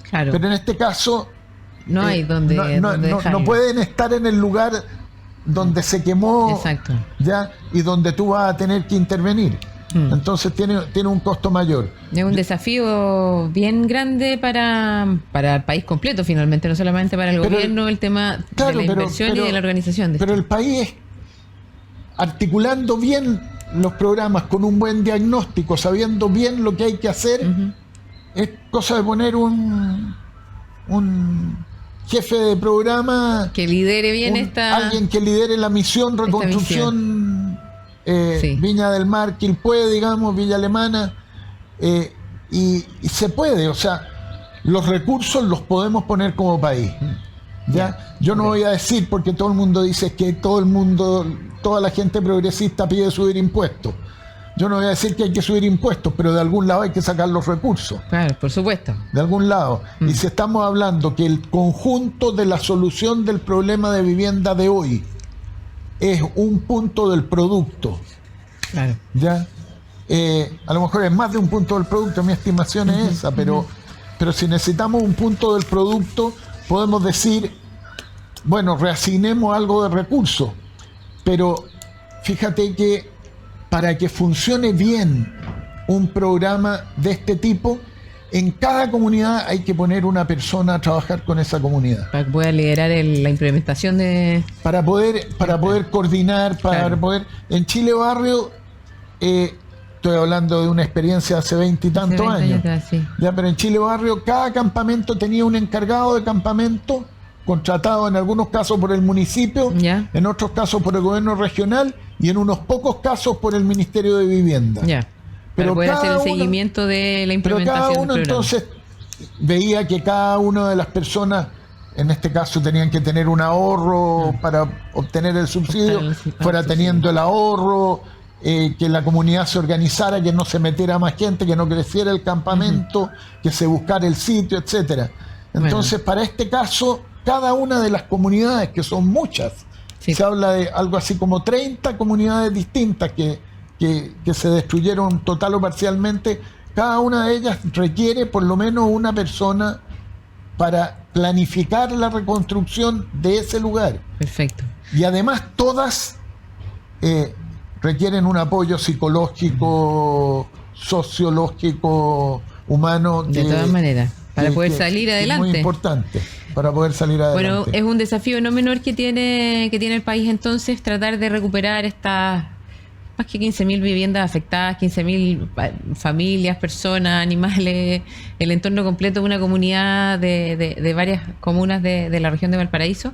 [SPEAKER 1] Claro.
[SPEAKER 4] Pero en este caso
[SPEAKER 1] No hay donde, donde
[SPEAKER 4] no
[SPEAKER 1] dejarlo.
[SPEAKER 4] pueden estar en el lugar donde se quemó,
[SPEAKER 1] Exacto.
[SPEAKER 4] ya, y donde tú vas a tener que intervenir. Entonces tiene un costo mayor.
[SPEAKER 1] Es un desafío bien grande para el país completo, finalmente, no solamente para el
[SPEAKER 4] Pero-
[SPEAKER 1] gobierno, el tema
[SPEAKER 4] Claro,
[SPEAKER 1] de la inversión y de la organización.
[SPEAKER 4] Pero el país, articulando bien los programas, con un buen diagnóstico, sabiendo bien lo que hay que hacer, es cosa de poner un jefe de programa,
[SPEAKER 1] que lidere bien
[SPEAKER 4] alguien que lidere la misión reconstrucción
[SPEAKER 1] Sí.
[SPEAKER 4] Viña del Mar, Quilpué, digamos, Villa Alemana, y se puede, o sea, los recursos los podemos poner como país. ¿Ya? Yo no voy a decir, porque todo el mundo dice que toda la gente progresista pide subir impuestos. Yo no voy a decir que hay que subir impuestos, pero de algún lado hay que sacar los recursos.
[SPEAKER 1] Claro, por supuesto.
[SPEAKER 4] De algún lado. Y si estamos hablando que el conjunto de la solución del problema de vivienda de hoy es un punto del producto,
[SPEAKER 1] Claro.
[SPEAKER 4] ¿ya? A lo mejor es más de un punto del producto, mi estimación es esa, pero si necesitamos un punto del producto, podemos decir, bueno, reasignemos algo de recursos, pero fíjate que para que funcione bien un programa de este tipo, en cada comunidad hay que poner una persona a trabajar con esa comunidad.
[SPEAKER 1] Para que pueda liderar la implementación de...
[SPEAKER 4] Para poder coordinar, para
[SPEAKER 1] Claro.
[SPEAKER 4] poder... En Chile Barrio, estoy hablando de una experiencia hace 20 y tantos
[SPEAKER 1] 20
[SPEAKER 4] años.
[SPEAKER 1] atrás, sí.
[SPEAKER 4] Ya, pero en Chile Barrio cada campamento tenía un encargado de campamento, contratado en algunos casos por el municipio,
[SPEAKER 1] Ya.
[SPEAKER 4] en otros casos por el gobierno regional y en unos pocos casos por el Ministerio de Vivienda.
[SPEAKER 1] Ya.
[SPEAKER 4] Pero
[SPEAKER 1] Para poder hacer el
[SPEAKER 4] cada uno-
[SPEAKER 1] seguimiento de la
[SPEAKER 4] Pero
[SPEAKER 1] implementación
[SPEAKER 4] cada
[SPEAKER 1] del
[SPEAKER 4] uno
[SPEAKER 1] programa.
[SPEAKER 4] entonces veía que cada una de las personas, en este caso tenían que tener un ahorro para obtener el subsidio,
[SPEAKER 1] Obtener el
[SPEAKER 4] fuera
[SPEAKER 1] subsidio.
[SPEAKER 4] teniendo el ahorro, que la comunidad se organizara, que no se metiera más gente, que no creciera el campamento, que se buscara el sitio, etcétera. Entonces, para este caso, cada una de las comunidades, que son muchas,
[SPEAKER 1] Sí.
[SPEAKER 4] se habla de algo así como 30 comunidades distintas que se destruyeron total o parcialmente, cada una de ellas requiere por lo menos una persona para planificar la reconstrucción de ese lugar.
[SPEAKER 1] Perfecto.
[SPEAKER 4] Y además todas requieren un apoyo psicológico, sociológico, humano.
[SPEAKER 1] De todas maneras, para poder salir
[SPEAKER 4] que es muy
[SPEAKER 1] adelante.
[SPEAKER 4] importante, para poder salir adelante.
[SPEAKER 1] Bueno, es un desafío no menor que tiene el país entonces, tratar de recuperar estas más que 15.000 viviendas afectadas, 15.000 familias, personas, animales, el entorno completo de una comunidad de varias comunas de la región de Valparaíso.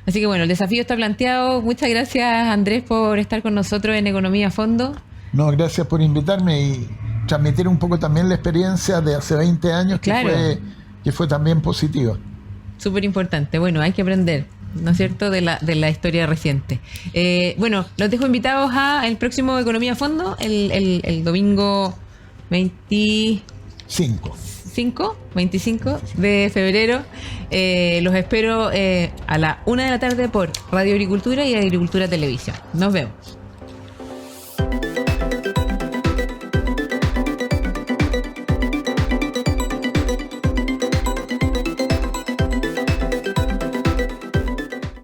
[SPEAKER 1] Así que bueno, el desafío está planteado. Muchas gracias, Andrés, por estar con nosotros en Economía a Fondo.
[SPEAKER 4] No, gracias por invitarme y transmitir un poco también la experiencia de hace 20 años
[SPEAKER 1] Claro.
[SPEAKER 4] que fue también positiva.
[SPEAKER 1] Súper importante. Bueno, hay que aprender, ¿no es cierto?, de la historia reciente. Bueno, los dejo invitados a el próximo Economía a Fondo, el domingo 25 25 de febrero. Los espero a la 1 de la tarde por Radio Agricultura y Agricultura Televisión. Nos vemos.